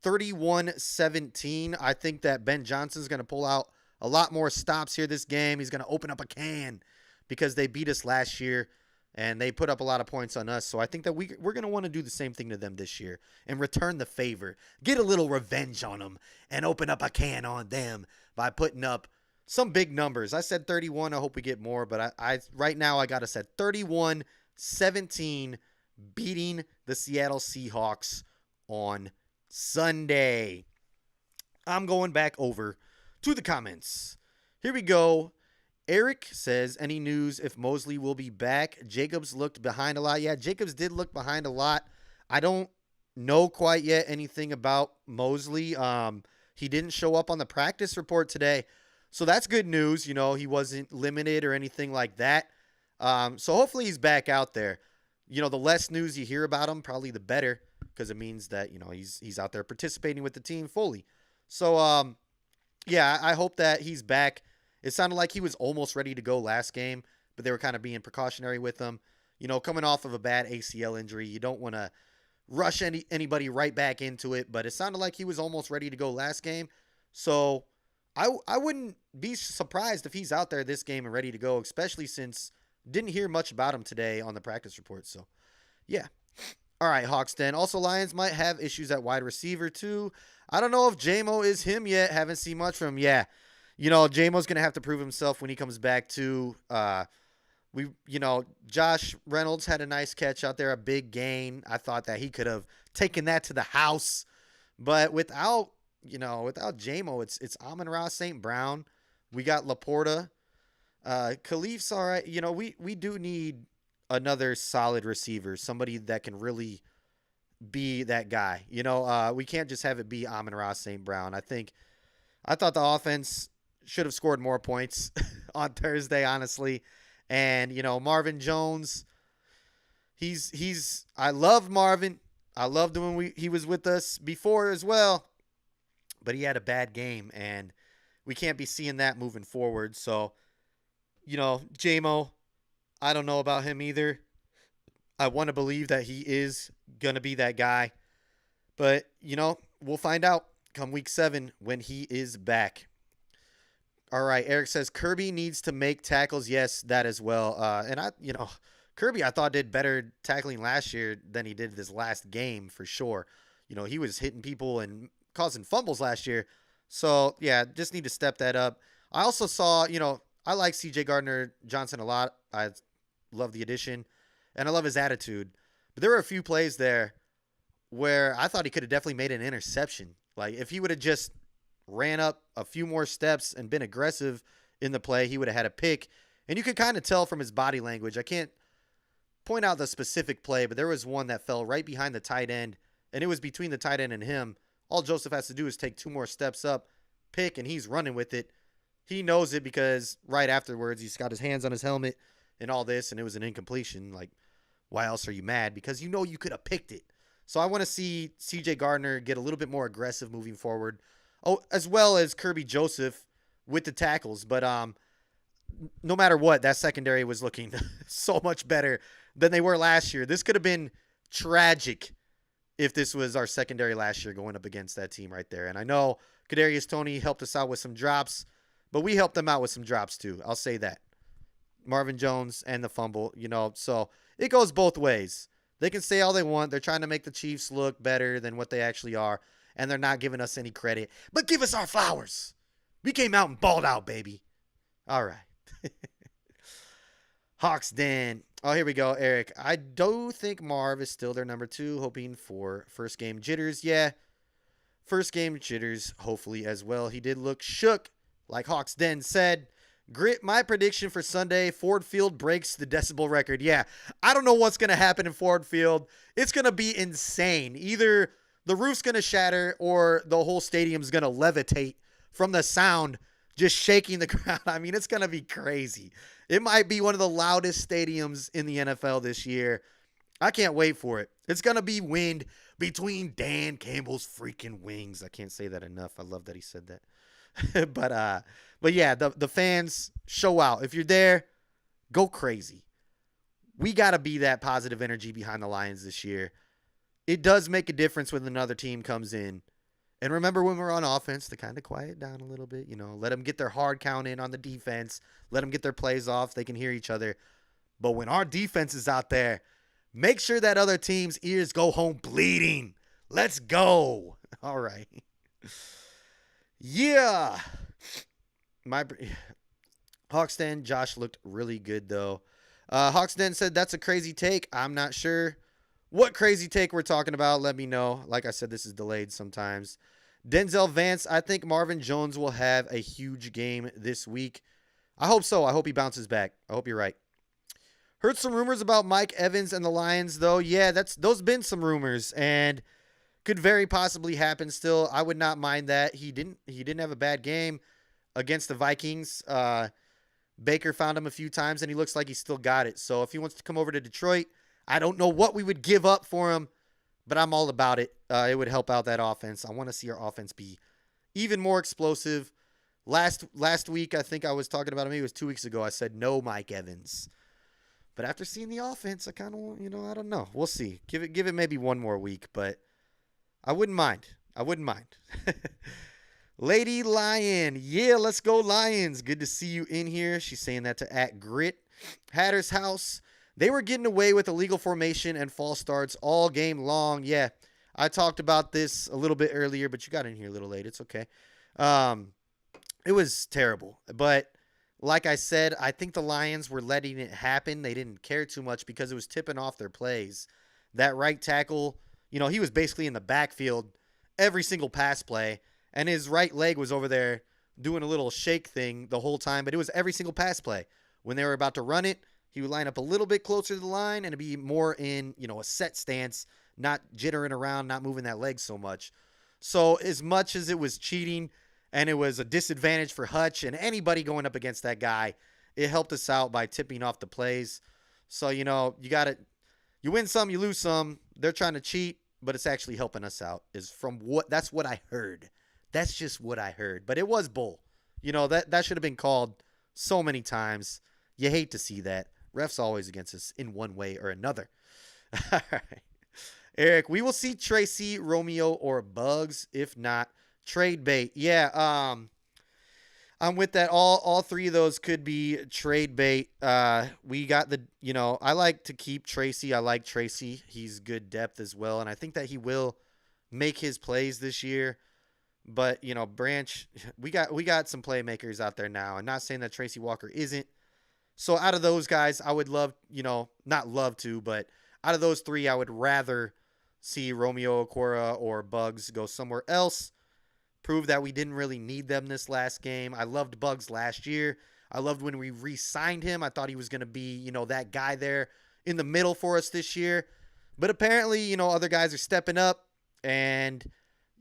31-17. I think that Ben Johnson's going to pull out a lot more stops here this game. He's going to open up a can because they beat us last year and they put up a lot of points on us. So I think that we're going to want to do the same thing to them this year and return the favor. Get a little revenge on them and open up a can on them by putting up some big numbers. I said 31. I hope we get more, but I right now I got us at 31-17 beating the Seattle Seahawks on Sunday. I'm going back over to the comments. Here we go. Eric says, any news if Mosley will be back? Jacobs looked behind a lot. Yeah, Jacobs did look behind a lot. I don't know quite yet anything about Mosley. He didn't show up on the practice report today. So that's good news. You know, he wasn't limited or anything like that. So hopefully he's back out there. You know, the less news you hear about him, probably the better, because it means that, you know, he's out there participating with the team fully. So, yeah, I hope that he's back. It sounded like he was almost ready to go last game, but they were kind of being precautionary with him. You know, coming off of a bad ACL injury, you don't want to rush anybody right back into it, but it sounded like he was almost ready to go last game. So I wouldn't be surprised if he's out there this game and ready to go, especially since didn't hear much about him today on the practice report. So, yeah. All right, Hawksden. Also, Lions might have issues at wide receiver, too. I don't know if J-Mo is him yet. Haven't seen much from him. Yeah. You know, J-Mo's going to have to prove himself when he comes back, too. Josh Reynolds had a nice catch out there, a big gain. I thought that he could have taken that to the house. But without J-Mo, it's Amon-Ra St. Brown. We got Laporta. Khalif's all right. You know, we do need another solid receiver, somebody that can really be that guy. You know, we can't just have it be Amon-Ra St. Brown. I thought the offense should have scored more points on Thursday, honestly. And, you know, Marvin Jones, I love Marvin. I loved him when he was with us before as well. But he had a bad game, and we can't be seeing that moving forward. So, you know, J-Mo, I don't know about him either. I want to believe that he is going to be that guy. But, you know, we'll find out come week 7 when he is back. All right, Eric says Kirby needs to make tackles. Yes, that as well. Kirby I thought did better tackling last year than he did this last game for sure. You know, he was hitting people and causing fumbles last year. So, yeah, just need to step that up. I also saw, you know, I like C.J. Gardner-Johnson a lot. I love the addition, and I love his attitude. But there were a few plays there where I thought he could have definitely made an interception. Like, if he would have just ran up a few more steps and been aggressive in the play, he would have had a pick. And you could kind of tell from his body language. I can't point out the specific play, but there was one that fell right behind the tight end, and it was between the tight end and him. All Joseph has to do is take 2 more steps up, pick, and he's running with it. He knows it because right afterwards he's got his hands on his helmet and all this, and it was an incompletion. Like, why else are you mad? Because you know you could have picked it. So I want to see C.J. Gardner get a little bit more aggressive moving forward. Oh, as well as Kirby Joseph with the tackles. But no matter what, that secondary was looking so much better than they were last year. This could have been tragic if this was our secondary last year going up against that team right there. And I know Kadarius Toney helped us out with some drops, but we helped them out with some drops too. I'll say that. Marvin Jones and the fumble, you know, so it goes both ways. They can say all they want. They're trying to make the Chiefs look better than what they actually are. and they're not giving us any credit. But give us our flowers. We came out and balled out, baby. All right. Hawks Den. Oh, here we go, Eric. I do think Marv is still their number 2, hoping for first game jitters. Yeah, first game jitters, hopefully as well. He did look shook, like Hawks Den said. Grit, my prediction for Sunday, Ford Field breaks the decibel record. Yeah, I don't know what's going to happen in Ford Field. It's going to be insane. Either the roof's going to shatter or the whole stadium's going to levitate from the sound just shaking the ground. I mean, it's going to be crazy. It might be one of the loudest stadiums in the NFL this year. I can't wait for it. It's going to be wind between Dan Campbell's freaking wings. I can't say that enough. I love that he said that. But yeah, the fans show out. If you're there, go crazy. We got to be that positive energy behind the Lions this year. It does make a difference when another team comes in. And remember when we're on offense to kind of quiet down a little bit, let them get their hard count in on the defense. Let them get their plays off. They can hear each other. But when our defense is out there, make sure that other team's ears go home bleeding. Let's go. All right. Yeah. My Hawksden, Josh looked really good, though. Hawksden said that's a crazy take. I'm not sure what crazy take we're talking about. Let me know. Like I said, this is delayed sometimes. Denzel Vance, I think Marvin Jones will have a huge game this week. I hope so. I hope he bounces back. I hope you're right. Heard some rumors about Mike Evans and the Lions, though. Yeah, those been some rumors, and could very possibly happen still. I would not mind that. He didn't have a bad game against the Vikings. Baker found him a few times, and he looks like he still got it. So if he wants to come over to Detroit, I don't know what we would give up for him, but I'm all about it. It would help out that offense. I want to see our offense be even more explosive. Last week, I think I was talking about him. It was 2 weeks ago. I said no Mike Evans. But after seeing the offense, I kind of, I don't know. We'll see. Give it maybe one more week, but I wouldn't mind. Lady Lion. Yeah, let's go Lions. Good to see you in here. She's saying that to @Grit. Hatter's House. They were getting away with illegal formation and false starts all game long. Yeah, I talked about this a little bit earlier, but you got in here a little late. It's okay. It was terrible. But like I said, I think the Lions were letting it happen. They didn't care too much because it was tipping off their plays. That right tackle, he was basically in the backfield every single pass play, and his right leg was over there doing a little shake thing the whole time, but it was every single pass play. When they were about to run it, he would line up a little bit closer to the line and it'd be more in, a set stance, not jittering around, not moving that leg so much. So as much as it was cheating and it was a disadvantage for Hutch and anybody going up against that guy, it helped us out by tipping off the plays. So, you win some, you lose some. They're trying to cheat, but it's actually helping us out that's what I heard. That's just what I heard, but it was bull. That should have been called so many times. You hate to see that. Refs always against us in one way or another. All right. Eric, we will see Tracy, Romeo, or Bugs. If not, trade bait. Yeah, I'm with that. All three of those could be trade bait. We got I like to keep Tracy. I like Tracy. He's good depth as well, and I think that he will make his plays this year. But, Branch, we got some playmakers out there now. I'm not saying that Tracy Walker isn't. So out of those guys, I would love, not love to, but out of those three, I would rather see Romeo Okwara or Bugs go somewhere else. Prove that we didn't really need them this last game. I loved Bugs last year. I loved when we re-signed him. I thought he was going to be, that guy there in the middle for us this year. But apparently, other guys are stepping up. And,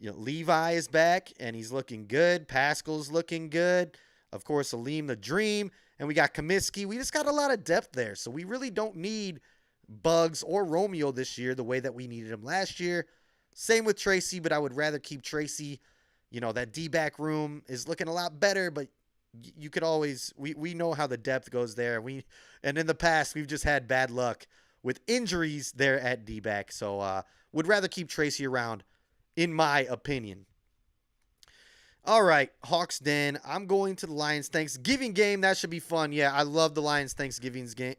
Levi is back, and he's looking good. Pascal's looking good. Of course, Aleem the Dream. And we got Comiskey. We just got a lot of depth there. So we really don't need Bugs or Romeo this year the way that we needed him last year. Same with Tracy, but I would rather keep Tracy. That D-back room is looking a lot better, but you could always, we know how the depth goes there. And in the past, we've just had bad luck with injuries there at D-back. So would rather keep Tracy around, in my opinion. All right, Hawks Den. I'm going to the Lions Thanksgiving game. That should be fun. Yeah, I love the Lions Thanksgiving games.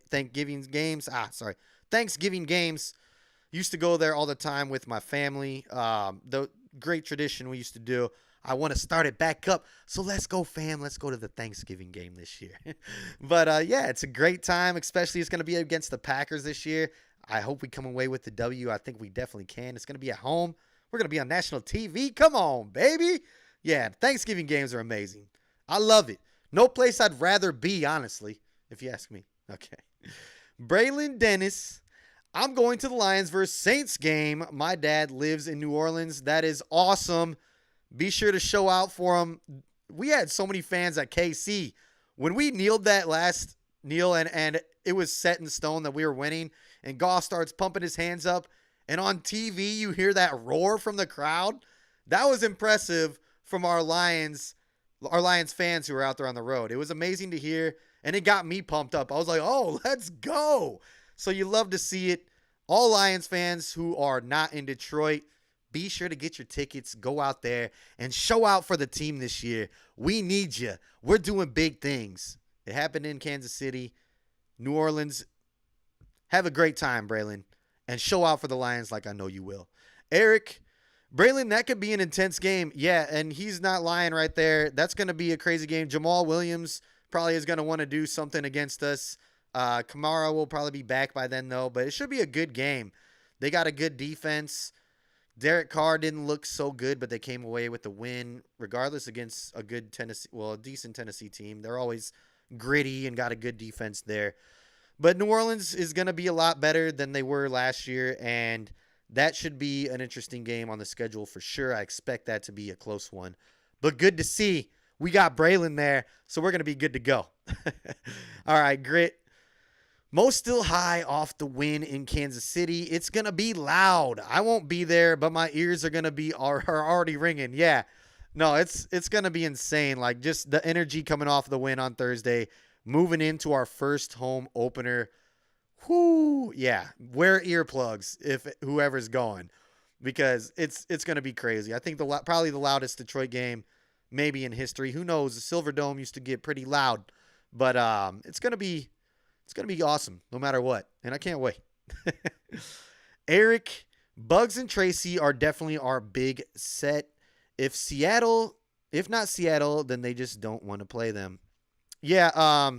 Thanksgiving games. Used to go there all the time with my family. great tradition we used to do. I want to start it back up. So let's go, fam. Let's go to the Thanksgiving game this year. But yeah, it's a great time, especially it's going to be against the Packers this year. I hope we come away with the W. I think we definitely can. It's going to be at home. We're going to be on national TV. Come on, baby. Yeah, Thanksgiving games are amazing. I love it. No place I'd rather be, honestly, if you ask me. Okay. Braylon Dennis. I'm going to the Lions versus Saints game. My dad lives in New Orleans. That is awesome. Be sure to show out for him. We had so many fans at KC. When we kneeled that last kneel and it was set in stone that we were winning, and Goff starts pumping his hands up, and on TV you hear that roar from the crowd. That was impressive from our Lions fans who were out there on the road. It was amazing to hear, and it got me pumped up. I was like, oh, let's go. So you love to see it. All Lions fans who are not in Detroit, be sure to get your tickets, go out there, and show out for the team this year. We need you. We're doing big things. It happened in Kansas City, New Orleans. Have a great time, Braylon, and show out for the Lions like I know you will. Eric, Braylon, that could be an intense game. Yeah, and he's not lying right there. That's going to be a crazy game. Jamal Williams probably is going to want to do something against us. Kamara will probably be back by then, though, but it should be a good game. They got a good defense. Derek Carr didn't look so good, but they came away with the win, regardless against a good a decent Tennessee team. They're always gritty and got a good defense there. But New Orleans is going to be a lot better than they were last year, and that should be an interesting game on the schedule for sure. I expect that to be a close one. But good to see. We got Braylon there, so we're going to be good to go. All right, Grit. Mo still high off the win in Kansas City. It's going to be loud. I won't be there, but my ears are going to be are already ringing. Yeah. No, it's going to be insane. Like, just the energy coming off the win on Thursday, moving into our first home opener. Whoo, yeah. Wear earplugs if whoever's going, because it's going to be crazy. I think probably the loudest Detroit game maybe in history. Who knows? The Silver Dome used to get pretty loud, but it's going to be awesome no matter what, and I can't wait. Eric, Bugs and Tracy are definitely our big set. If not Seattle, then they just don't want to play them. Yeah,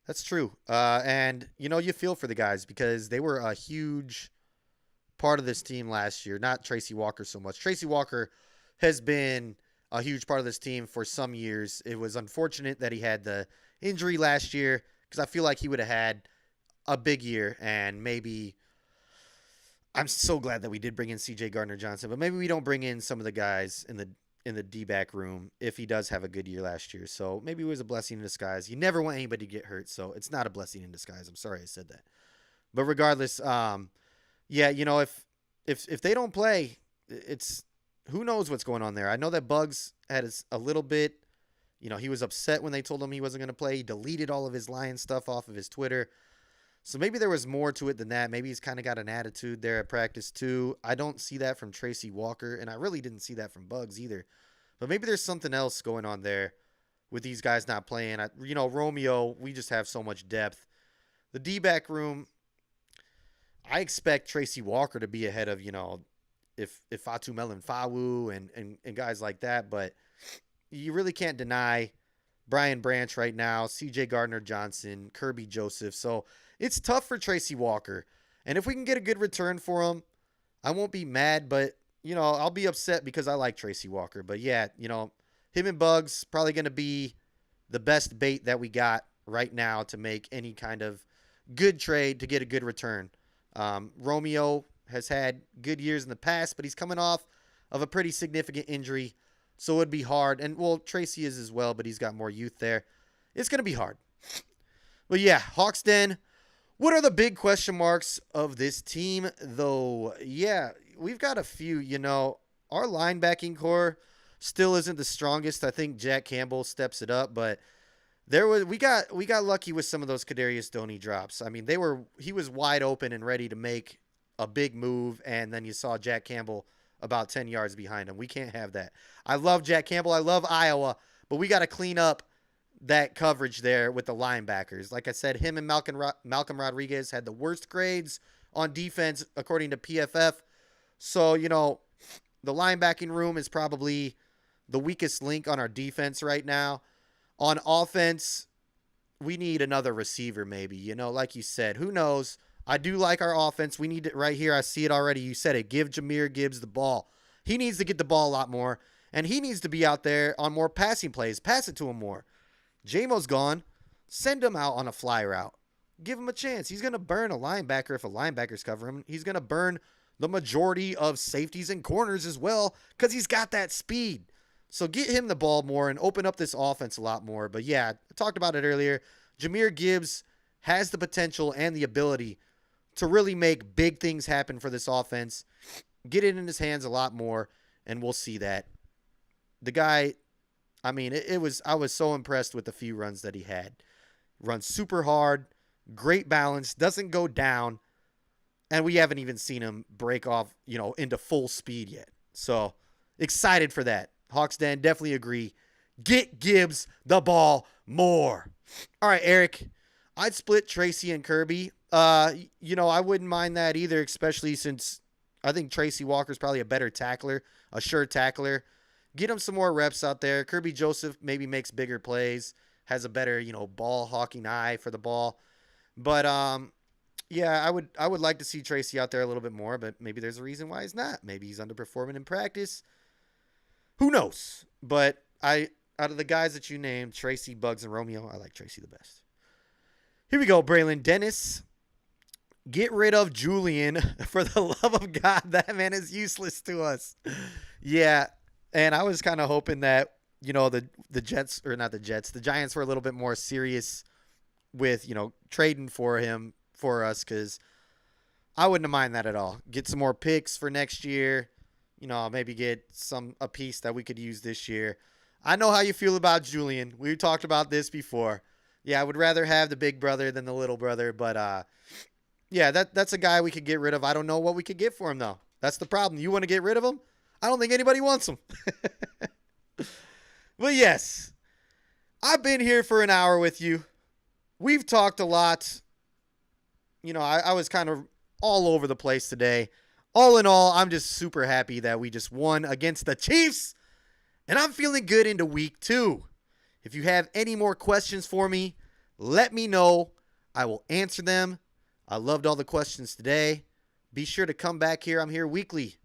that's true. And you feel for the guys because they were a huge part of this team last year. Not Tracy Walker so much. Tracy Walker has been a huge part of this team for some years. It was unfortunate that he had the injury last year, because I feel like he would have had a big year, and maybe I'm so glad that we did bring in C.J. Gardner-Johnson, but maybe we don't bring in some of the guys in the D-back room if he does have a good year last year. So maybe it was a blessing in disguise. You never want anybody to get hurt, so it's not a blessing in disguise. I'm sorry I said that. But regardless, yeah, if they don't play, it's who knows what's going on there. I know that Bugs had a little bit. He was upset when they told him he wasn't going to play. He deleted all of his Lions stuff off of his Twitter. So maybe there was more to it than that. Maybe he's kind of got an attitude there at practice too. I don't see that from Tracy Walker, and I really didn't see that from Bugs either. But maybe there's something else going on there with these guys not playing. Romeo, we just have so much depth. The D-back room, I expect Tracy Walker to be ahead of, if Fatu Melanfawu and guys like that, but you really can't deny Brian Branch right now, C.J. Gardner-Johnson, Kirby Joseph. So it's tough for Tracy Walker. And if we can get a good return for him, I won't be mad, but, I'll be upset because I like Tracy Walker. But, yeah, him and Bugs probably going to be the best bait that we got right now to make any kind of good trade to get a good return. Romeo has had good years in the past, but he's coming off of a pretty significant injury. So it would be hard. And, well, Tracy is as well, but he's got more youth there. It's going to be hard. But, yeah, Hawks Den, what are the big question marks of this team, though? Yeah, we've got a few. Our linebacking core still isn't the strongest. I think Jack Campbell steps it up, but we got lucky with some of those Kadarius Toney drops. I mean, he was wide open and ready to make a big move, and then you saw Jack Campbell about 10 yards behind him. We can't have that. I love Jack Campbell. I love Iowa, but we got to clean up that coverage there with the linebackers. Like I said, him and Malcolm Rodriguez had the worst grades on defense according to PFF. So, The linebacking room is probably the weakest link on our defense right now. On offense, we need another receiver maybe. Like you said, who knows? I do like our offense. We need it right here. I see it already. You said it. Give Jahmyr Gibbs the ball. He needs to get the ball a lot more, and he needs to be out there on more passing plays. Pass it to him more. J-Mo's gone. Send him out on a fly route. Give him a chance. He's going to burn a linebacker if a linebacker's covering him. He's going to burn the majority of safeties and corners as well because he's got that speed. So get him the ball more and open up this offense a lot more. But yeah, I talked about it earlier. Jahmyr Gibbs has the potential and the ability to really make big things happen for this offense. Get it in his hands a lot more, and we'll see that. The guy, I mean, I was so impressed with the few runs that he had. Runs super hard, great balance, doesn't go down, and we haven't even seen him break off, into full speed yet. So excited for that. Hawks Den, definitely agree. Get Gibbs the ball more. All right, Eric, I'd split Tracy and Kirby. I wouldn't mind that either, especially since I think Tracy Walker's probably a better tackler, a sure tackler. Get him some more reps out there. Kirby Joseph maybe makes bigger plays, has a better, ball hawking eye for the ball. But yeah, I would like to see Tracy out there a little bit more, but maybe there's a reason why he's not. Maybe he's underperforming in practice. Who knows? But out of the guys that you named, Tracy, Bugs, and Romeo, I like Tracy the best. Here we go, Braylon Dennis. Get rid of Julian. For the love of God, that man is useless to us. Yeah, and I was kind of hoping that, the Jets, or not the Jets, the Giants were a little bit more serious with, trading for him, for us, because I wouldn't have mind that at all. Get some more picks for next year. Maybe get a piece that we could use this year. I know how you feel about Julian. We talked about this before. Yeah, I would rather have the big brother than the little brother, but yeah, that's a guy we could get rid of. I don't know what we could get for him, though. That's the problem. You want to get rid of him? I don't think anybody wants him. But yes, I've been here for an hour with you. We've talked a lot. I was kind of all over the place today. All in all, I'm just super happy that we just won against the Chiefs, and I'm feeling good into week 2. If you have any more questions for me, let me know. I will answer them. I loved all the questions today. Be sure to come back here. I'm here weekly,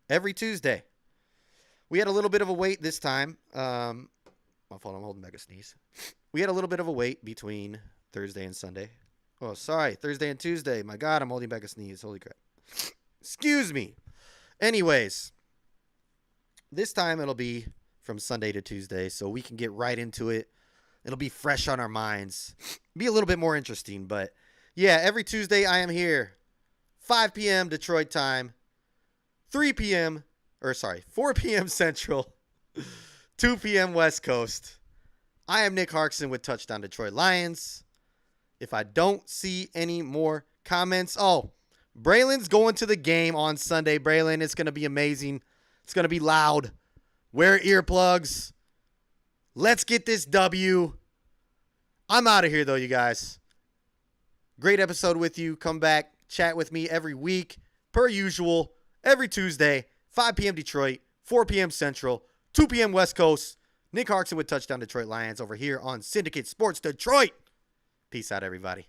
every Tuesday. We had a little bit of a wait this time. My fault, I'm holding back a sneeze. We had a little bit of a wait between Thursday and Sunday. Oh, sorry, Thursday and Tuesday. My God, I'm holding back a sneeze. Holy crap. Excuse me. Anyways, this time it'll be from Sunday to Tuesday, so we can get right into it. It'll be fresh on our minds. Be a little bit more interesting, but yeah, every Tuesday I am here. 5 p.m. Detroit time. 4 p.m. Central. 2 p.m. West Coast. I am Nick Harkson with Touchdown Detroit Lions. If I don't see any more comments, Braylon's going to the game on Sunday. Braylon, it's going to be amazing. It's going to be loud. Wear earplugs. Let's get this W. I'm out of here, though, you guys. Great episode with you. Come back, chat with me every week, per usual, every Tuesday, 5 p.m. Detroit, 4 p.m. Central, 2 p.m. West Coast. Nick Harkson with Touchdown Detroit Lions over here on Syndicate Sports Detroit. Peace out, everybody.